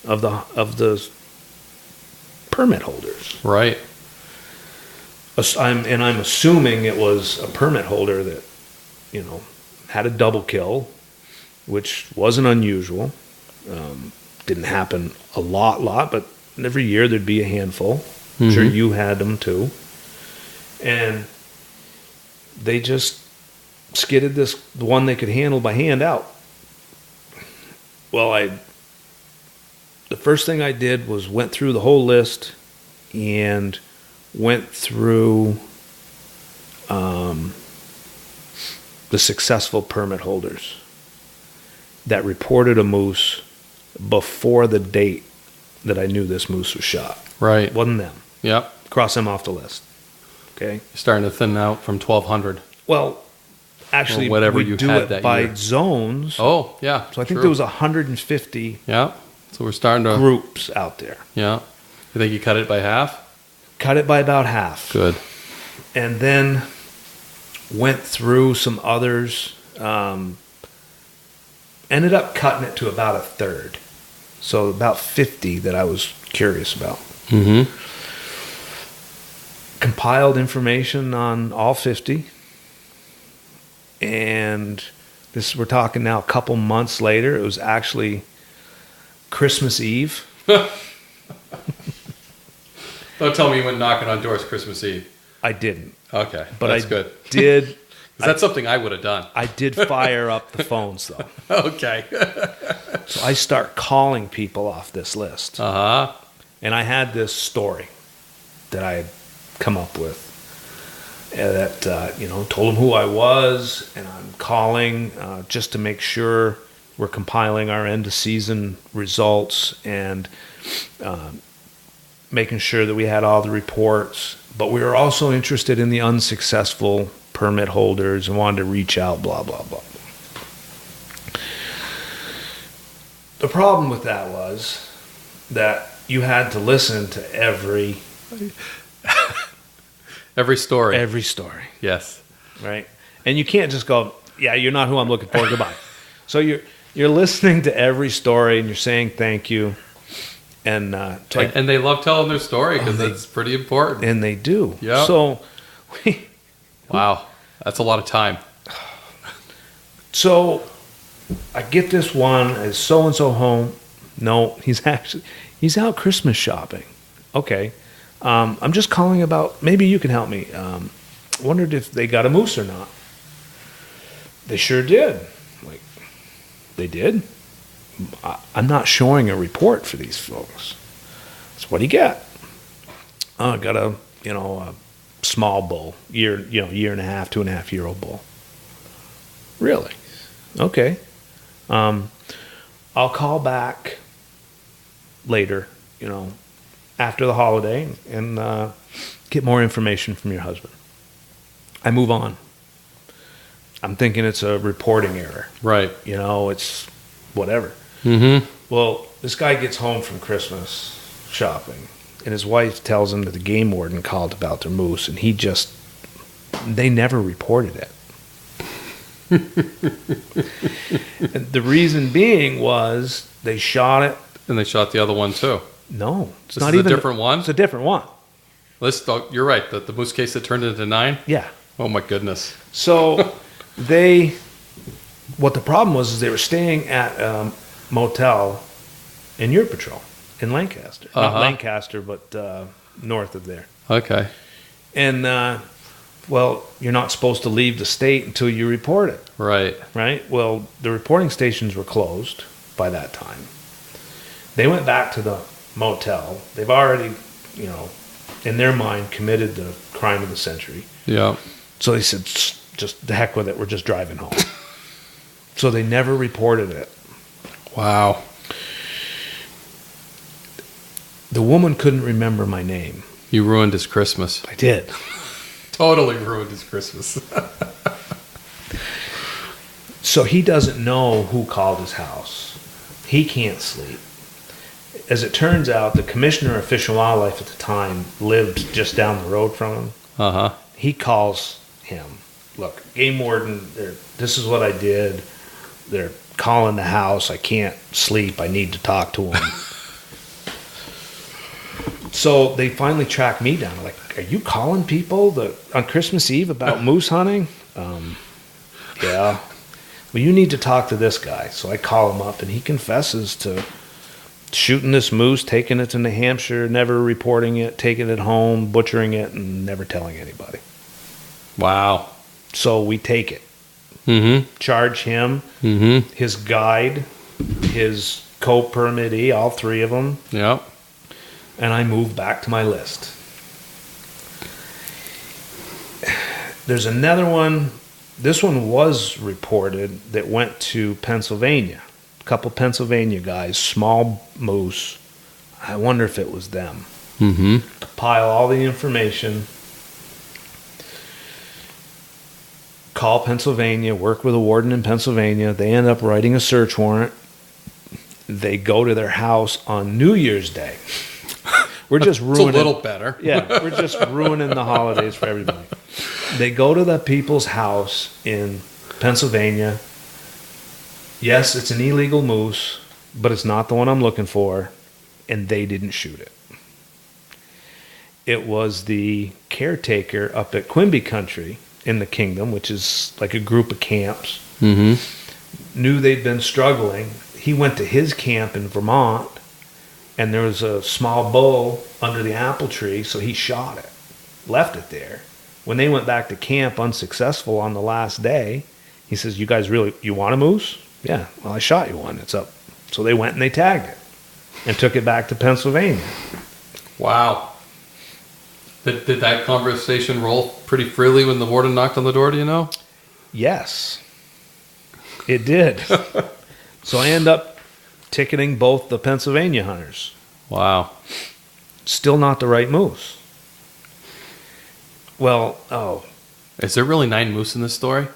of the permit holders. Right. I'm assuming it was a permit holder that, had a double kill, which wasn't unusual. Didn't happen a lot, but every year there'd be a handful. I'm sure you had them too. And they just skidded the one they could handle by hand out. Well, the first thing I did was went through the whole list and went through the successful permit holders that reported a moose before the date that I knew this moose was shot. Right. Wasn't them. Yep. Cross them off the list. Okay. You're starting to thin out from 1,200. Well, actually, or whatever we you do had it that by year. zones. Oh, yeah. So I think there was 150 Yeah. So we're starting to... groups out there. Yeah. You think you cut it by half? Cut it by about half. Good. And then went through some others. Ended up cutting it to about a third. So about 50 that I was curious about. Mm-hmm. Compiled information on all 50. And we're talking now a couple months later. It was actually Christmas Eve. Don't tell me you went knocking on doors Christmas Eve. I didn't. Okay, but that's I good. did That's something I would have done. I did fire up the phones, though. Okay. So I start calling people off this list. Uh-huh. And I had this story that I had come up with that, told them who I was, and I'm calling just to make sure we're compiling our end-of-season results and making sure that we had all the reports. But we were also interested in the unsuccessful permit holders and wanted to reach out, blah, blah, blah. The problem with that was that you had to listen to every story. Every story. Yes. Right? And you can't just go, yeah, you're not who I'm looking for, goodbye. So you're listening to every story and you're saying thank you. And and they love telling their story because it's pretty important. And they do. Yeah. So wow, that's a lot of time. So I get this one. Is so and so home? No, he's out Christmas shopping. Okay. I'm just calling about. Maybe you can help me. Wondered if they got a moose or not. They sure did. Like, they did. I'm not showing a report for these folks. So what do you get? I got a small bull, year and a half, 2.5 year old bull. Really? Okay. I'll call back later, after the holiday and get more information from your husband. I move on. I'm thinking it's a reporting error. Right. It's whatever. Mm-hmm. Well, this guy gets home from Christmas shopping, and his wife tells him that the game warden called about their moose, and they never reported it. And the reason being was they shot it. And they shot the other one too. No, It's a different one? It's a different one. You're right. The moose case that turned into 9? Yeah. Oh my goodness. So what the problem was is they were staying at motel in your patrol in Lancaster. Uh-huh. Not Lancaster, but north of there. Okay. And, you're not supposed to leave the state until you report it. Right. Right? Well, the reporting stations were closed by that time. They went back to the motel. They've already, in their mind, committed the crime of the century. Yeah. So they said, just the heck with it. We're just driving home. So they never reported it. Wow. The woman couldn't remember my name. You ruined his Christmas. I did. Totally ruined his Christmas. So he doesn't know who called his house. He can't sleep. As it turns out, the commissioner of Fish and Wildlife at the time lived just down the road from him. Uh-huh. He calls him. Look, Game Warden, this is what I did. They're calling the house. I can't sleep. I need to talk to him. So they finally track me down. Like, are you calling people on Christmas Eve about moose hunting? Yeah. Well, you need to talk to this guy. So I call him up, and he confesses to shooting this moose, taking it to New Hampshire, never reporting it, taking it home, butchering it, and never telling anybody. Wow. So we take it. Mm-hmm. Charge him, mm-hmm. his guide, his co-permittee, all three of them. Yep. And I move back to my list. There's another one. This one was reported that went to Pennsylvania. A couple Pennsylvania guys, small moose. I wonder if it was them. Mm-hmm. Compile all the information. Call Pennsylvania, work with a warden in Pennsylvania. They end up writing a search warrant. They go to their house on New Year's Day. We're just ruining. It's a little better. Yeah, we're just ruining the holidays for everybody. They go to the people's house in Pennsylvania. Yes, it's an illegal moose, but it's not the one I'm looking for, and they didn't shoot it. It was the caretaker up at Quimby Country in the Kingdom, which is like a group of camps. Mm-hmm. Knew they'd been struggling. He went to his camp in Vermont, and there was a small bull under the apple tree, so he shot it, left it there. when they went back to camp unsuccessful on the last day, he says, you guys you want a moose? Yeah. Well, I shot you one. It's up. So they went and they tagged it and took it back to Pennsylvania. Wow. Did that conversation roll pretty freely when the warden knocked on the door, do you know? Yes, it did. So I end up ticketing both the Pennsylvania hunters. Wow. Still not the right moose. Well, Is there really 9 moose in this story?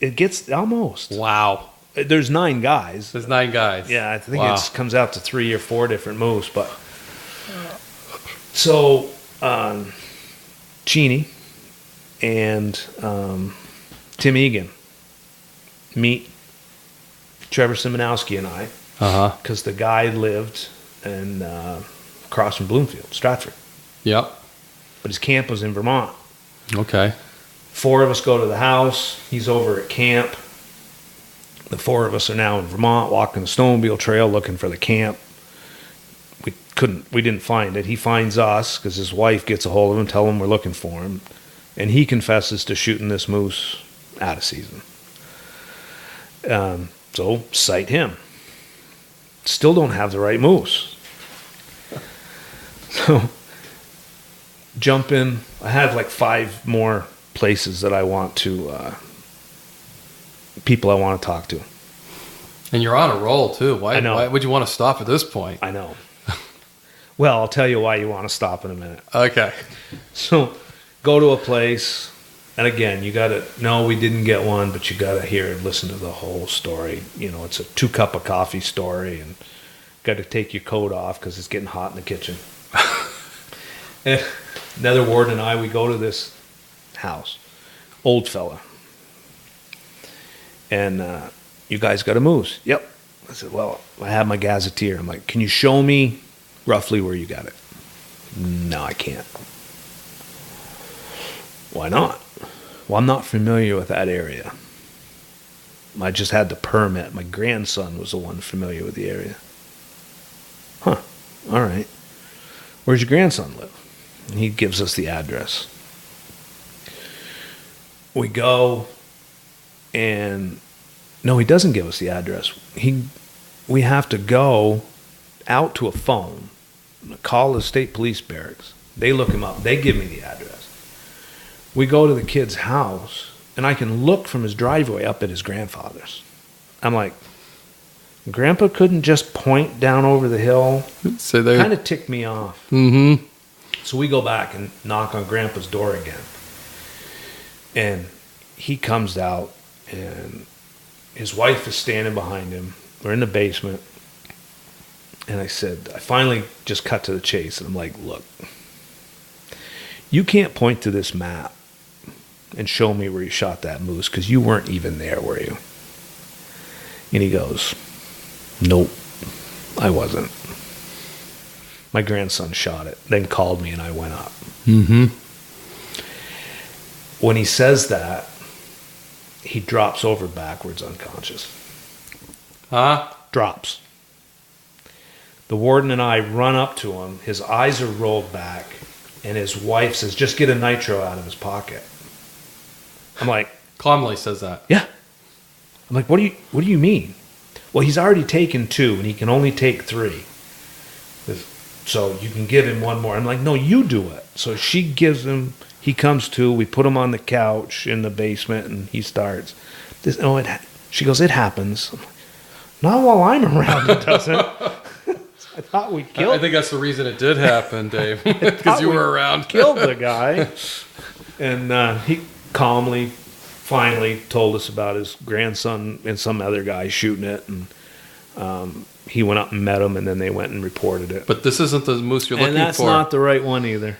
it gets almost. Wow. There's 9 guys. There's 9 guys. Yeah, I think Wow. it comes out to 3 or 4 different moose. But so Cheney and Tim Egan meet Trevor Simonowski and I, because the guy lived in across from Bloomfield, Stratford, Yep. but his camp was in Vermont. Okay. 4 of us go to the house. He's over at camp. The 4 of us are now in Vermont, walking the snowmobile trail, looking for the camp. We didn't find it. He finds us because his wife gets a hold of him, tell him we're looking for him, and he confesses to shooting this moose out of season. So cite him. Still don't have the right moose. So jump in. I have like 5 more places that I want to, people I want to talk to. And you're on a roll, too. I know. Why would you want to stop at this point? I know. Well, I'll tell you why you want to stop in a minute. Okay. So go to a place, and again, you got to know we didn't get one, but you got to hear and listen to the whole story. You know, it's a 2 cup of coffee story, and got to take your coat off because it's getting hot in the kitchen. And another warden and I, we go to this house, old fella, and you guys got a moose? Yep. I said, well, I have my gazetteer. I'm like, can you show me roughly where you got it? No, I can't. Why not? Well, I'm not familiar with that area. I just had the permit. My grandson was the one familiar with the area. Huh. All right. Where's your grandson live? And he gives us the address. We go, and no, he doesn't give us the address. We have to go out to a phone, call the state police barracks. They look him up. They give me the address. We go to the kid's house, and I can look from his driveway up at his grandfather's. I'm like, Grandpa couldn't just point down over the hill. So they Kind of ticked me off. Mm-hmm. So we go back and knock on Grandpa's door again. And he comes out, and his wife is standing behind him. We're in the basement. And I finally just cut to the chase. And I'm like, look, you can't point to this map and show me where you shot that moose because you weren't even there, were you? And he goes, nope, I wasn't. My grandson shot it, then called me, and I went up. Mm-hmm. When he says that, he drops over backwards unconscious. Drops. The warden and I run up to him. His eyes are rolled back, and his wife says, just get a nitro out of his pocket. I'm like, Calmly says that. yeah. I'm like, what do you mean? Well, he's already taken 2, and he can only take 3. So you can give him one more. I'm like, no, you do it. So she gives him, he comes to, we put him on the couch in the basement, and he starts. She goes, it happens. Not while I'm around, it doesn't. I thought we killed I think that's the reason it did happen, Dave, because you were around. Killed the guy. And he calmly, finally told us about his grandson and some other guy shooting it. And he went up and met him, and then they went and reported it. But this isn't the moose you're looking for. And that's not the right one either.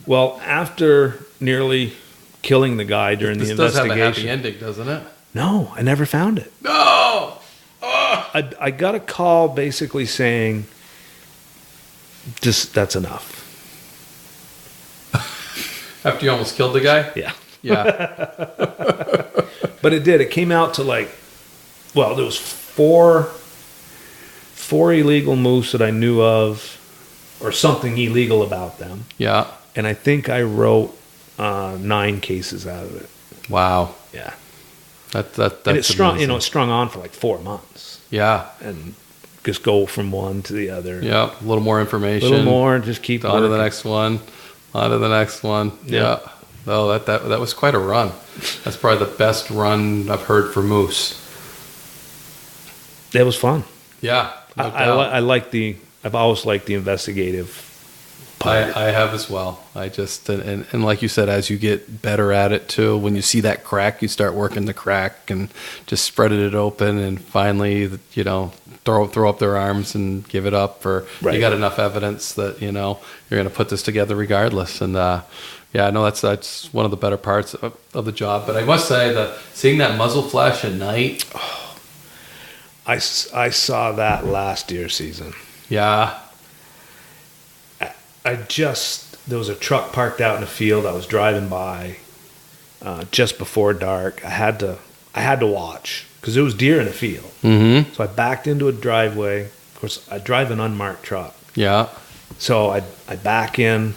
Well, after nearly killing the guy during the investigation. This does have a happy ending, doesn't it? No, I never found it. No! I got a call basically saying, that's enough. After you almost killed the guy? Yeah. Yeah. But it did. It came out to there was four illegal moose that I knew of, or something illegal about them. Yeah. And I think I wrote 9 cases out of it. Wow. Yeah. That's and it's strung, amazing. it's strung on for like 4 months. Yeah. And just go from one to the other. Yeah. A little more information. A little more, just keep on to the next one. On to the next one. Yeah. Oh, that was quite a run. That's probably the best run I've heard for moose. It was fun. Yeah. No I've always liked the investigative part. I have as well. I just and like you said, as you get better at it too, when you see that crack, you start working the crack and just spreading it open, and finally, throw up their arms and give it up. Or you got enough evidence that you're going to put this together regardless. And yeah, no, that's one of the better parts of the job. But I must say that seeing that muzzle flash at night. I saw that last deer season. Yeah. There was a truck parked out in the field. I was driving by just before dark. I had to watch because there was deer in the field. Mm-hmm. So I backed into a driveway. Of course, I drive an unmarked truck. Yeah. So I back in.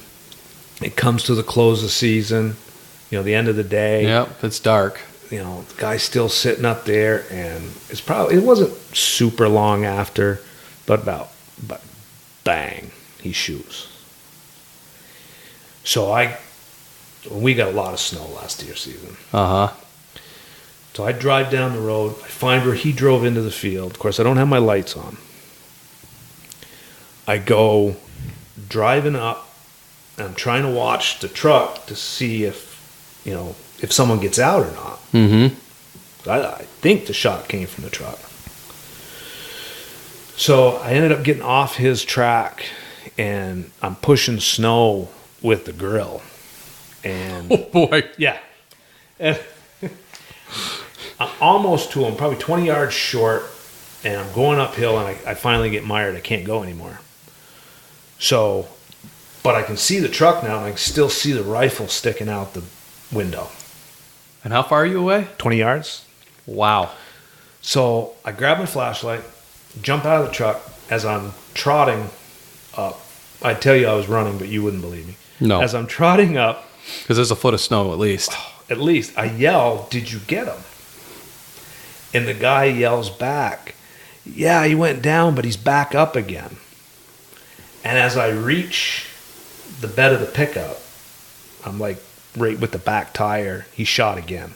It comes to the close of season, the end of the day. Yep, it's dark. The guy's still sitting up there, and it wasn't super long after, but bang, he shoots. So we got a lot of snow last deer season. Uh-huh. So I drive down the road. I find where he drove into the field. Of course, I don't have my lights on. I go driving up, and I'm trying to watch the truck to see if someone gets out or not. Mm-hmm. I think the shot came from the truck. So I ended up getting off his track, and I'm pushing snow with the grill. And oh boy. Yeah. And I'm almost to him, probably 20 yards short, and I'm going uphill, and I finally get mired. I can't go anymore. So, but I can see the truck now, and I can still see the rifle sticking out the window. And how far are you away? 20 yards. Wow. So I grab my flashlight, jump out of the truck. As I'm trotting up, I'd tell you I was running, but you wouldn't believe me. No. As I'm trotting up. Because there's a foot of snow at least. At least. I yell, "Did you get him?" And the guy yells back, "Yeah, he went down, but he's back up again." And as I reach the bed of the pickup, I'm like right with the back tire, he shot again.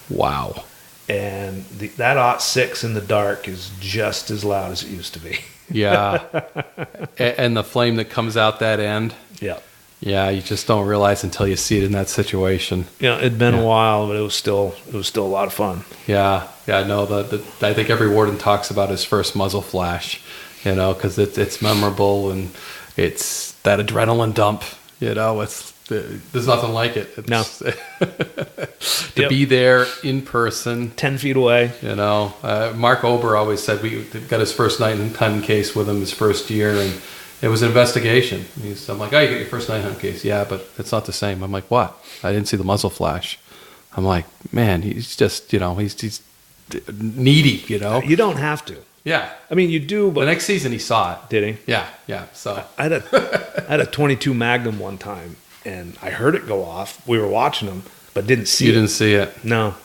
Wow. And that 06 in the dark is just as loud as it used to be. Yeah. And the flame that comes out that end. Yeah. Yeah, you just don't realize until you see it in that situation. It'd been a while, but it was still a lot of fun. Yeah. Yeah, no, I think every warden talks about his first muzzle flash, because it's memorable, and it's that adrenaline dump, there's nothing like it. It's, no. to be there in person. 10 feet away. Mark Ober always said we got his first night hunt case with him his first year, and it was an investigation. I'm like, oh, you got your first night hunt case. Yeah, but it's not the same. I'm like, what? I didn't see the muzzle flash. I'm like, man, he's just, he's needy, You don't have to. Yeah. I mean, you do, but... The next season he saw it. Did he? Yeah. So I had a 22 Magnum one time, and I heard it go off. We were watching them, but didn't see it. You didn't see it? No.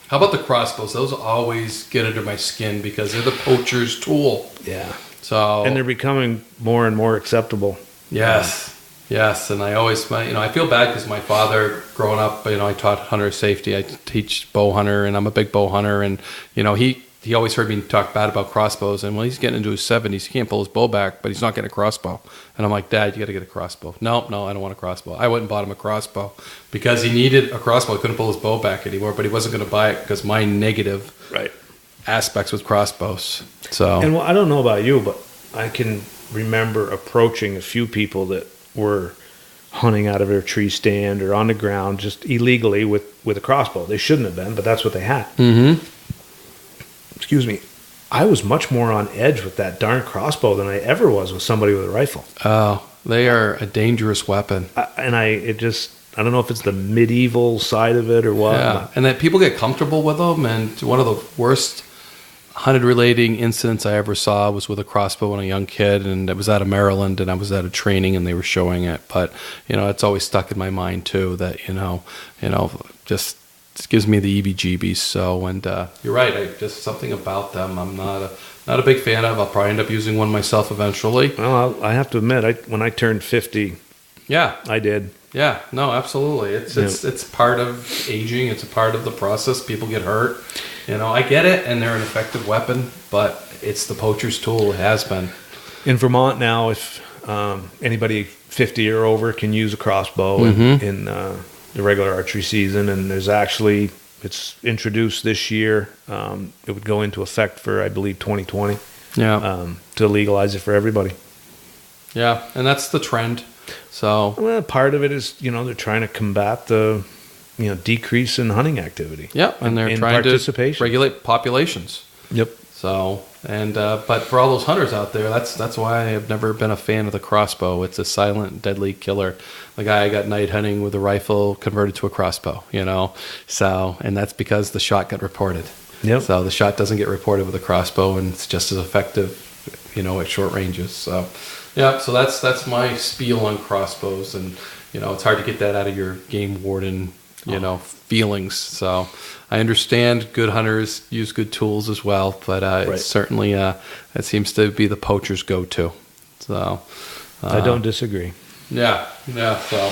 How about the crossbows? Those always get under my skin because they're the poacher's tool. Yeah. So... And they're becoming more and more acceptable. Yes. Yes, and I always, I feel bad because my father, growing up, I taught hunter safety. I teach bow hunter, and I'm a big bow hunter, and he always heard me talk bad about crossbows. And when he's getting into his 70s, he can't pull his bow back, but he's not getting a crossbow. And I'm like, Dad, you got to get a crossbow. No, I don't want a crossbow. I went and bought him a crossbow because he needed a crossbow. He couldn't pull his bow back anymore, but he wasn't going to buy it because my negative aspects with crossbows. So, and I don't know about you, but I can remember approaching a few people that were hunting out of their tree stand or on the ground just illegally with a crossbow. They shouldn't have been, but that's what they had. Mm-hmm. Excuse me. I was much more on edge with that darn crossbow than I ever was with somebody with a rifle. Oh, they are a dangerous weapon. I don't know if it's the medieval side of it or what. Yeah, and that people get comfortable with them, and one of the worst hunted-relating incidents I ever saw was with a crossbow when a young kid, and it was out of Maryland, and I was at a training, and they were showing it. But, it's always stuck in my mind, too, that, just gives me the EBGBs. So, and you're right, just something about them I'm not a big fan of. I'll probably end up using one myself eventually. Well, I have to admit, when I turned 50, yeah, I did. Yeah, no, absolutely. It's part of aging. It's a part of the process. People get hurt. I get it, and they're an effective weapon, but it's the poacher's tool. It has been. In Vermont now, if anybody 50 or over can use a crossbow in the regular archery season, and it's introduced this year. It would go into effect for, I believe, 2020. Yeah. To legalize it for everybody. Yeah, and that's the trend. So, well, part of it is, they're trying to combat the, decrease in hunting activity. Yeah, and they're trying to regulate populations. Yep. So, and but for all those hunters out there, that's why I have never been a fan of the crossbow. It's a silent, deadly killer. The guy I got night hunting with a rifle converted to a crossbow. So, and that's because the shot got reported. Yep. So the shot doesn't get reported with a crossbow, and it's just as effective, at short ranges. So. Yeah, so that's my spiel on crossbows, and it's hard to get that out of your Game Warden, feelings. So I understand good hunters use good tools as well, but it's certainly it seems to be the poacher's go-to. So I don't disagree. Yeah. So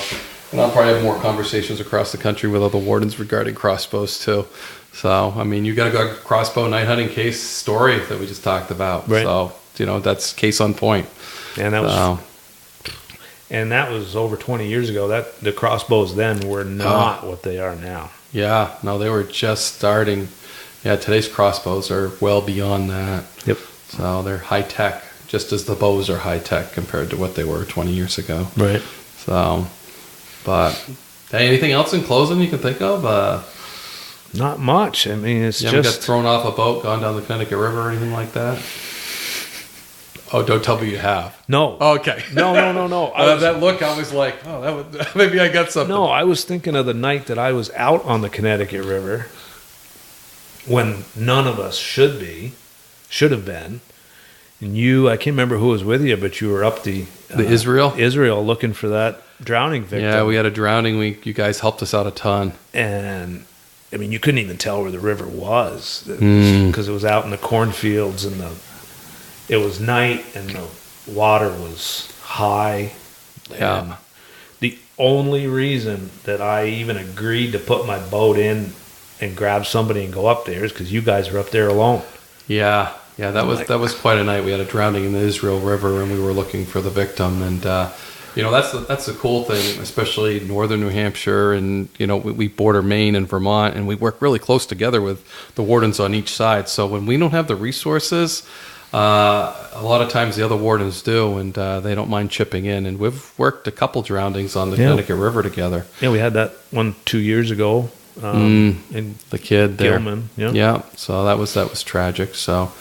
and I'll probably have more conversations across the country with other wardens regarding crossbows too. So you got a good crossbow night hunting case story that we just talked about. Right. So that's case on point. And that was over 20 years ago. That the crossbows then were not what they are now. Yeah, no, they were just starting. Yeah, today's crossbows are well beyond that. Yep. So they're high tech, just as the bows are high tech compared to what they were 20 years ago. Right. So, but hey, anything else in closing you can think of? Not much. It's you just got thrown off a boat, gone down the Connecticut River, or anything like that. Oh, don't tell me you have. No. Okay. No. That look, I was like, maybe I got something. No, I was thinking of the night that I was out on the Connecticut River when none of us should have been. And I can't remember who was with you, but you were up the Israel looking for that drowning victim. Yeah, we had a drowning. You guys helped us out a ton. And you couldn't even tell where the river was because it was out in the cornfields, and it was night and the water was high. Yeah. And the only reason that I even agreed to put my boat in and grab somebody and go up there is because you guys were up there alone. Yeah, that was quite a night. We had a drowning in the Israel River, and we were looking for the victim. And that's the cool thing, especially northern New Hampshire, and we border Maine and Vermont, and we work really close together with the wardens on each side. So when we don't have the resources, a lot of times the other wardens do, and they don't mind chipping in. And we've worked a couple drownings on the Connecticut River together. Yeah, we had that one 2 years ago. In the kid there. Gilman. Yeah. So that was tragic. So,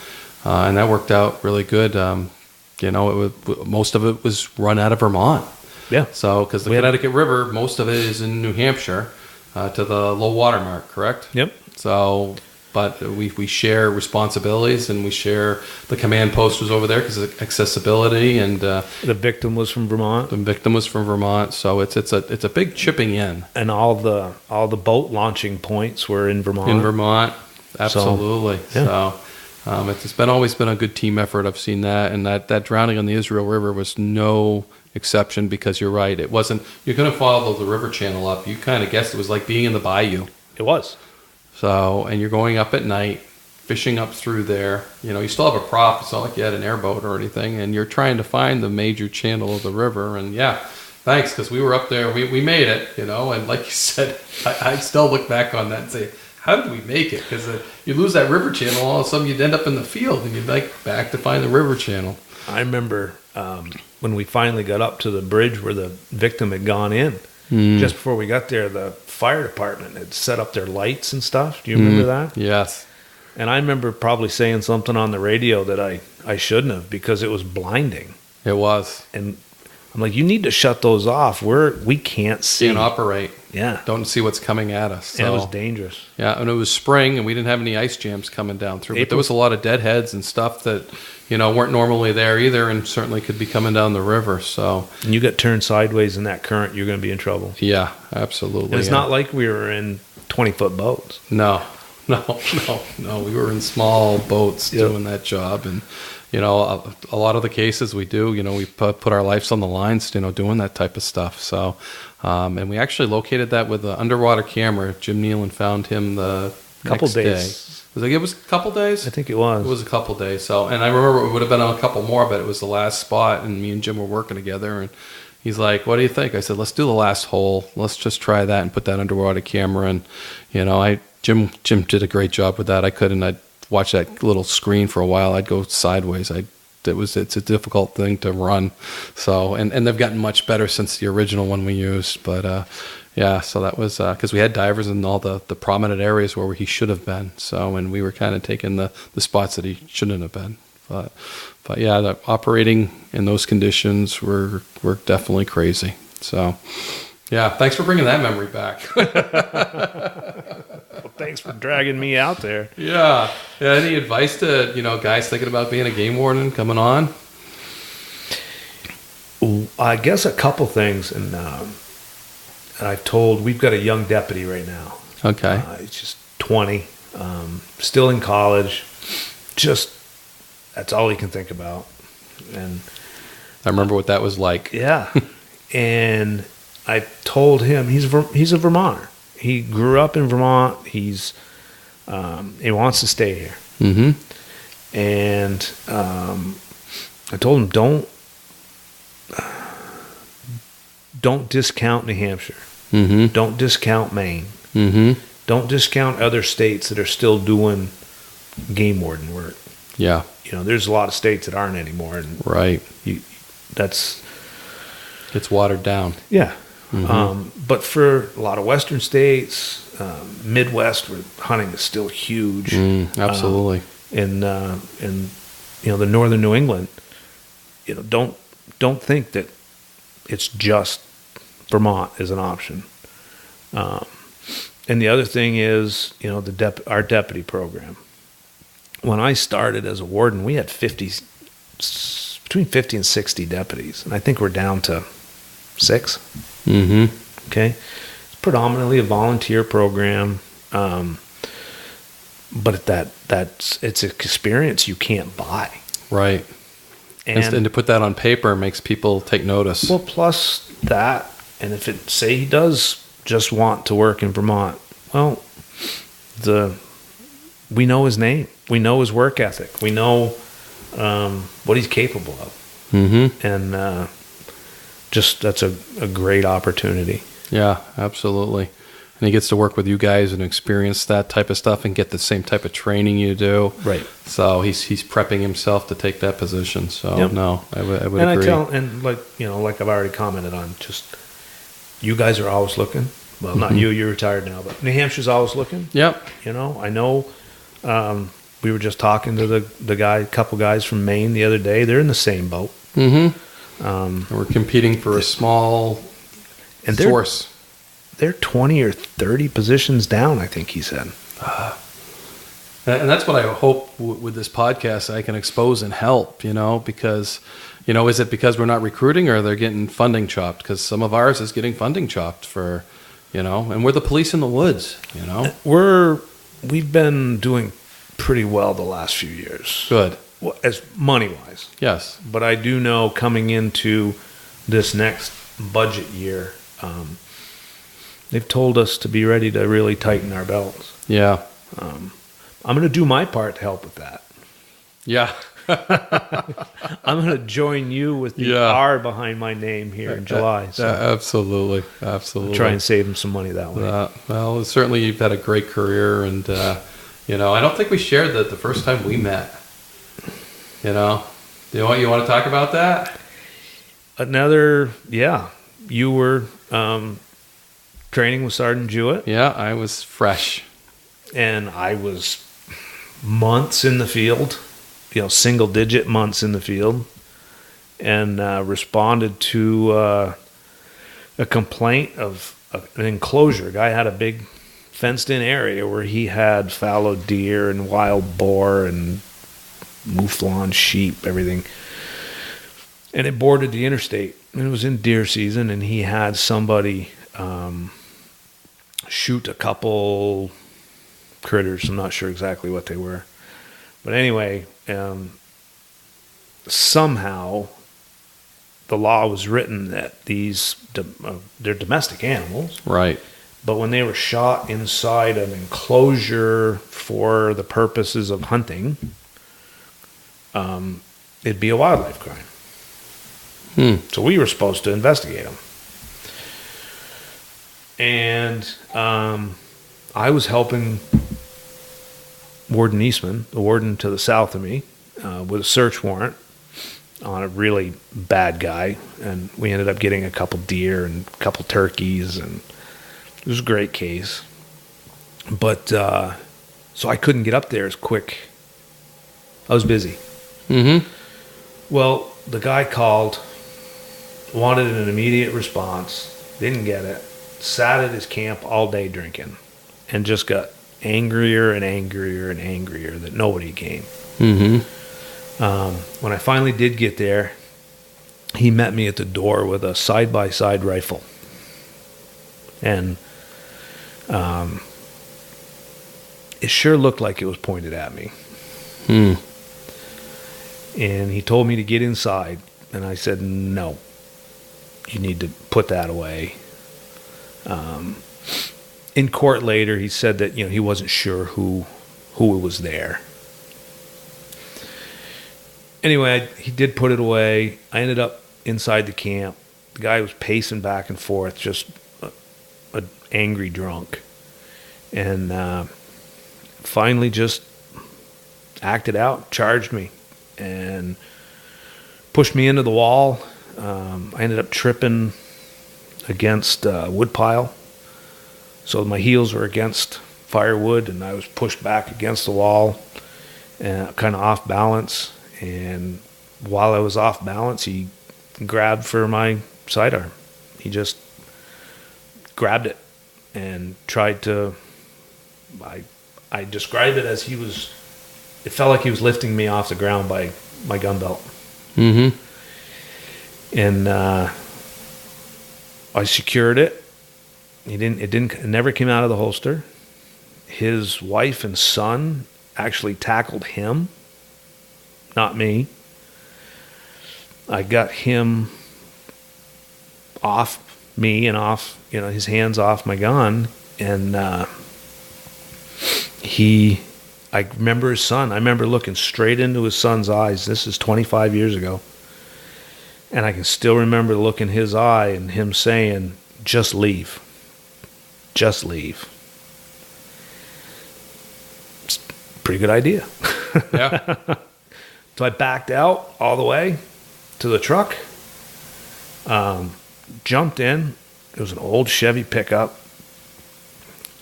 and that worked out really good. Most of it was run out of Vermont. Yeah. So, because the Connecticut River, most of it is in New Hampshire, to the low water mark, correct? Yep. So, but we share responsibilities, and we share the command post was over there because of accessibility, and the victim was from Vermont. So it's a big chipping in, and all the boat launching points were in Vermont. Absolutely. So it's always been a good team effort. I've seen that, and that drowning on the Israel River was no exception, because you're right. It wasn't. You're going to follow the river channel up. You kind of guessed it was like being in the bayou. It was. So, and you're going up at night, fishing up through there. You still have a prop. It's not like you had an airboat or anything, and you're trying to find the major channel of the river. And thanks, because we were up there. We made it, and like you said, I still look back on that and say, how did we make it? Because you lose that river channel, all of a sudden you'd end up in the field, and you'd back to find the river channel. I remember when we finally got up to the bridge where the victim had gone in. Just before we got there, the fire department had set up their lights and stuff. Do you remember that? Yes. And I remember probably saying something on the radio that I shouldn't have, because it was blinding. It was. And I'm like, you need to shut those off. We can't see. Can't operate. Yeah. Don't see what's coming at us. So. And it was dangerous. Yeah, and it was spring, and we didn't have any ice jams coming down through. But there was a lot of deadheads and stuff that, weren't normally there either, and certainly could be coming down the river. So, and you got turned sideways in that current, you're going to be in trouble. Yeah, absolutely. And it's not like we were in 20-foot boats. No. We were in small boats doing that job, and a lot of the cases we do, we put our lives on the lines, doing that type of stuff. So, and we actually located that with an underwater camera. Jim Nealon found him the couple next days. day. It was a couple days? I think it was. It was a couple days. So, and I remember it would have been on a couple more, but it was the last spot, and me and Jim were working together, and he's like, "What do you think?" I said, "Let's do the last hole. Let's just try that and put that underwater camera." And Jim did a great job with that. I'd watch that little screen for a while. I'd go sideways. It's a difficult thing to run. So, and they've gotten much better since the original one we used. But so that was because we had divers in all the prominent areas where he should have been. So, and we were kind of taking the spots that he shouldn't have been. But yeah, operating in those conditions were definitely crazy. So. Yeah, thanks for bringing that memory back. Well, thanks for dragging me out there. Yeah. Any advice to, guys thinking about being a game warden coming on? I guess a couple things. And we've got a young deputy right now. Okay. He's just 20, still in college. That's all he can think about. And I remember what that was like. Yeah. And I told him he's a Vermonter. He grew up in Vermont. He wants to stay here. Mm-hmm. And I told him don't discount New Hampshire. Mm-hmm. Don't discount Maine. Mm-hmm. Don't discount other states that are still doing game warden work. Yeah. There's a lot of states that aren't anymore. And right. It's watered down. Yeah. Mm-hmm. But for a lot of western states, Midwest, where hunting is still huge. Absolutely. And the northern New England, don't think that it's just Vermont is an option. And the other thing is, our deputy program. When I started as a warden, we had between 50 and 60 deputies, and I think we're down to 6. Mm-hmm. Okay, it's predominantly a volunteer program, but it's an experience you can't buy. Right, and to put that on paper makes people take notice. Well, plus that, and if say he does just want to work in Vermont, well, we know his name, we know his work ethic, we know what he's capable of, mm-hmm. and. That's a great opportunity. Yeah, absolutely. And he gets to work with you guys and experience that type of stuff and get the same type of training you do. Right. So he's prepping himself to take that position. So yep. No, I would agree. Like I've already commented on, just you guys are always looking. Well, not you. You're retired now, but New Hampshire's always looking. Yep. I know. We were just talking to the couple guys from Maine the other day. They're in the same boat. Mm-hmm. We're competing for a small source. They're 20 or 30 positions down, I think he said. And that's what I hope with this podcast I can expose and help, because, is it because we're not recruiting or they're getting funding chopped? Because some of ours is getting funding chopped for, and we're the police in the woods, We've been doing pretty well the last few years. Good. As money-wise. Yes. But I do know coming into this next budget year, they've told us to be ready to really tighten our belts. Yeah. I'm going to do my part to help with that. Yeah. I'm going to join you with the R behind my name here in July. So absolutely. I'll try and save them some money that way. Well, certainly you've had a great career, and, I don't think we shared that the first time we met. You want to talk about that? You were training with Sergeant Jewett. Yeah, I was fresh. And I was months in the field, single-digit months in the field. and responded to a complaint of an enclosure. A guy had a big fenced-in area where he had fallow deer and wild boar and mouflon sheep, everything. And it bordered the interstate. And it was in deer season, and he had somebody shoot a couple critters. I'm not sure exactly what they were. But anyway, somehow the law was written that these they're domestic animals. Right. But when they were shot inside an enclosure for the purposes of hunting, it'd be a wildlife crime. So we were supposed to investigate them. And I was helping Warden Eastman, the warden to the south of me, with a search warrant on a really bad guy. And we ended up getting a couple deer and a couple turkeys, and it was a great case. But so I couldn't get up there as quick. I was busy. Mm-hmm. Well, the guy called, wanted an immediate response, didn't get it, sat at his camp all day drinking, and just got angrier and angrier and angrier that nobody came. Mm-hmm. When I finally did get there, he met me at the door with a side-by-side rifle. And it sure looked like it was pointed at me. And he told me to get inside, and I said, no, you need to put that away. In court later, he said that, he wasn't sure who was there. Anyway, he did put it away. I ended up inside the camp. The guy was pacing back and forth, just an angry drunk. And finally just acted out, charged me, and pushed me into the wall. I ended up tripping against a wood pile. So my heels were against firewood, and I was pushed back against the wall, and kind of off balance. And while I was off balance, he grabbed for my sidearm. He just grabbed it and tried to, I described it as it felt like he was lifting me off the ground by my gun belt. Mm-hmm. And I secured it. It never came out of the holster. His wife and son actually tackled him, not me. I got him off me and off, his hands off my gun. And I remember his son. I remember looking straight into his son's eyes. This is 25 years ago. And I can still remember the look in his eye and him saying, just leave. Just leave. It's a pretty good idea. Yeah. So I backed out all the way to the truck, jumped in. It was an old Chevy pickup.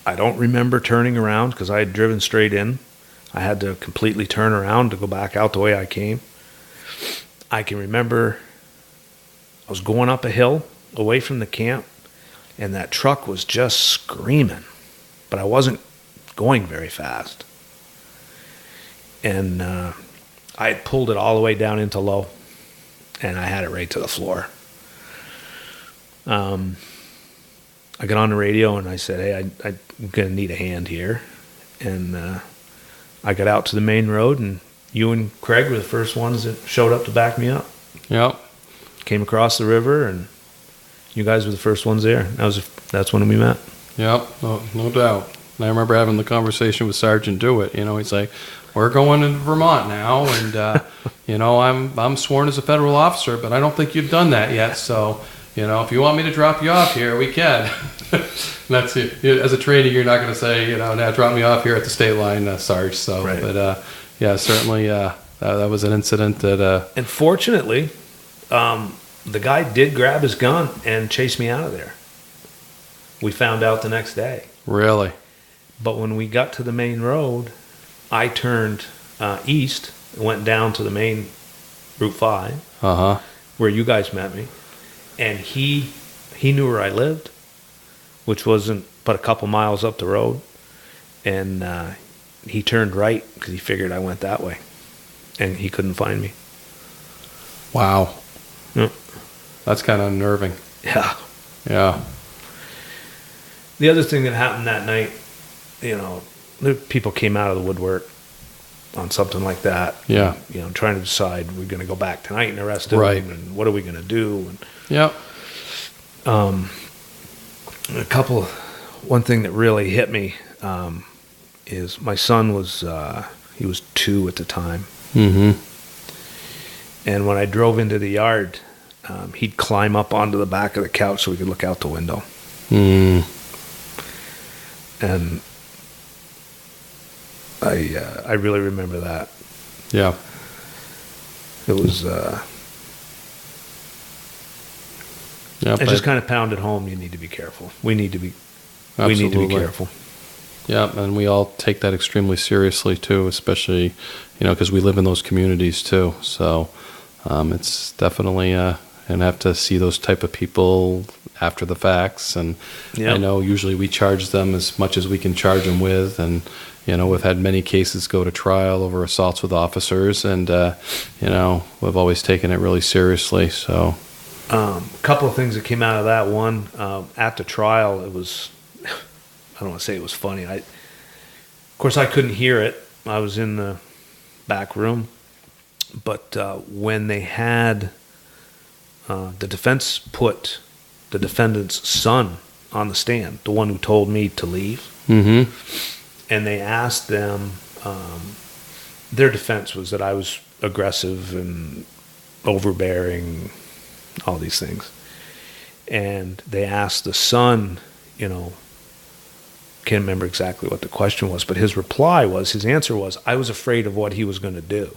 I don't remember turning around because I had driven straight in. I had to completely turn around to go back out the way I came. I can remember I was going up a hill away from the camp, and that truck was just screaming, but I wasn't going very fast. And I had pulled it all the way down into low, and I had it right to the floor. I got on the radio and I said, hey, I'm going to need a hand here. And I got out to the main road, and you and Craig were the first ones that showed up to back me up. Yep. Came across the river, and you guys were the first ones there. That's when we met. Yep, no doubt. And I remember having the conversation with Sergeant Jewett. He's like, we're going to Vermont now, and I'm sworn as a federal officer, but I don't think you've done that yet. So, if you want me to drop you off here, we can. That's it. As a trainee, you're not going to say, now drop me off here at the state line, Sarge. So, right. But yeah, certainly that was an incident that. And fortunately, the guy did grab his gun and chase me out of there. We found out the next day. Really? But when we got to the main road, I turned east and went down to the main Route 5. Uh-huh. where you guys met me, and he knew where I lived, which wasn't but a couple miles up the road, and he turned right because he figured I went that way, and he couldn't find me. Wow. Yeah. That's kind of unnerving. Yeah. Yeah. The other thing that happened that night, people came out of the woodwork on something like that. Yeah. Trying to decide, we're going to go back tonight and arrest him, right, and what are we going to do? And, yep. One thing that really hit me is my son was, he was 2 at the time. Mm-hmm. And when I drove into the yard, he'd climb up onto the back of the couch so we could look out the window. Mm. And I really remember that. Yeah. It was, it just kind of pounded home, you need to be careful. We need to be careful. Yeah, and we all take that extremely seriously too, especially, because we live in those communities too. So it's definitely, and have to see those type of people after the facts. And I know usually we charge them as much as we can charge them with. And, we've had many cases go to trial over assaults with officers. And, we've always taken it really seriously. So a couple of things that came out of that. One, at the trial, it was, I don't want to say it was funny. Of course, I couldn't hear it. I was in the back room. But when they had the defense put the defendant's son on the stand, the one who told me to leave, mm-hmm. and they asked them, their defense was that I was aggressive and overbearing, all these things. And they asked the son, can't remember exactly what the question was, but his answer was, I was afraid of what he was going to do.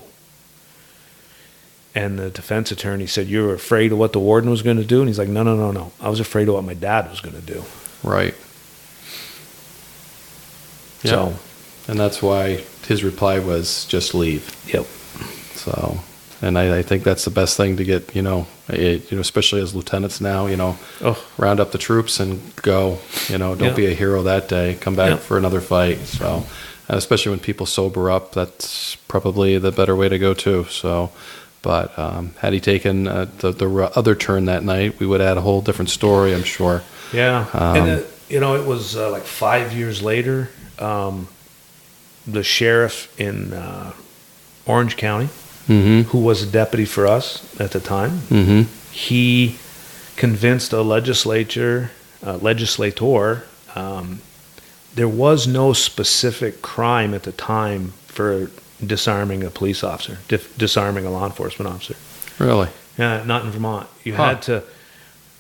And the defense attorney said, you were afraid of what the warden was going to do? And he's like, no. I was afraid of what my dad was going to do. Right. Yeah. So, and that's why his reply was just leave. Yep. So, and I think that's the best thing to get, especially as lieutenants now, round up the troops and go, don't be a hero that day, come back for another fight. So, and especially when people sober up, that's probably the better way to go too. So, but had he taken the other turn that night, we would have had a whole different story, I'm sure. Yeah. And, it was like 5 years later, the sheriff in Orange County, mm-hmm. who was a deputy for us at the time, mm-hmm. he convinced a legislator, there was no specific crime at the time for disarming a police officer, disarming a law enforcement officer. Really? Yeah, not in Vermont. You had to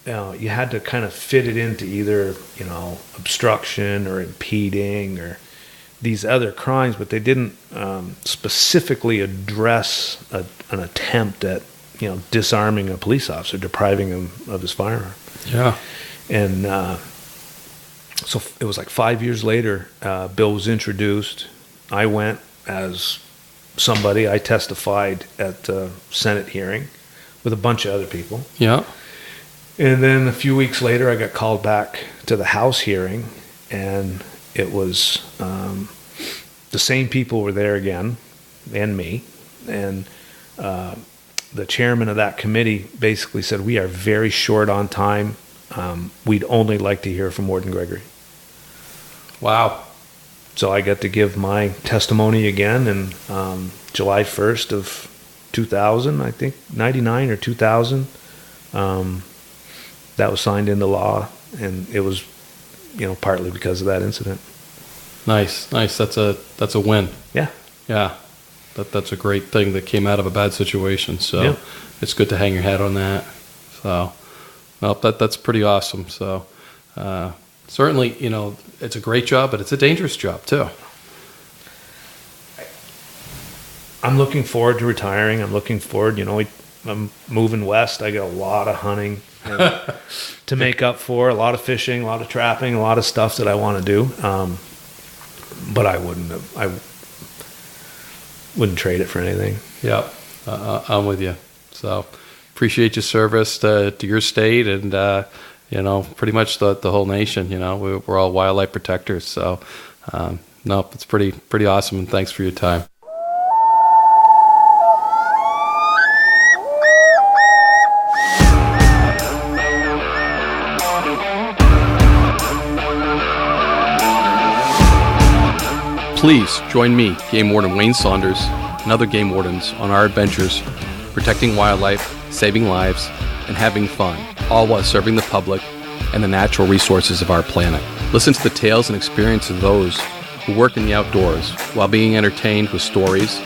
kind of fit it into either, obstruction or impeding or these other crimes, but they didn't specifically address an attempt at, disarming a police officer, depriving him of his firearm. Yeah. And so it was like 5 years later, bill was introduced. I went as somebody. I testified at the Senate hearing with a bunch of other people. Yeah. And then a few weeks later, I got called back to the House hearing, and it was the same people were there again, and me. And the chairman of that committee basically said, we are very short on time. We'd only like to hear from Warden Gregory. Wow. So I got to give my testimony again, and July 1st of 2000, I think, 99 or 2000, that was signed into law, and it was, partly because of that incident. Nice. That's a win. Yeah. Yeah. That's a great thing that came out of a bad situation. So It's good to hang your hat on that. So, well, that's pretty awesome. So, certainly, it's a great job, but it's a dangerous job too. I'm looking forward to retiring. I'm looking forward, I'm moving west. I got a lot of hunting to make up for, a lot of fishing, a lot of trapping, a lot of stuff that I want to do. But I wouldn't trade it for anything. Yeah, I'm with you. So, appreciate your service to your state and, pretty much the whole nation. We're all wildlife protectors. So, no, it's pretty awesome, and thanks for your time. Please join me, Game Warden Wayne Saunders, and other Game Wardens on our adventures, protecting wildlife, saving lives, and having fun, all while serving the public and the natural resources of our planet. Listen to the tales and experiences of those who work in the outdoors while being entertained with stories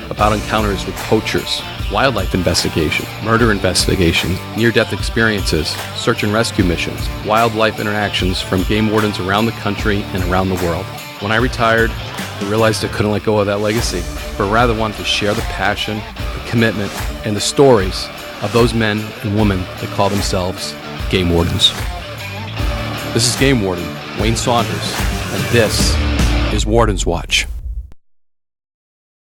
about encounters with poachers, wildlife investigation, murder investigation, near-death experiences, search and rescue missions, wildlife interactions from Game Wardens around the country and around the world. When I retired, I realized I couldn't let go of that legacy, but rather wanted to share the passion, the commitment, and the stories of those men and women that call themselves Game Wardens. This is Game Warden Wayne Saunders, and this is Warden's Watch.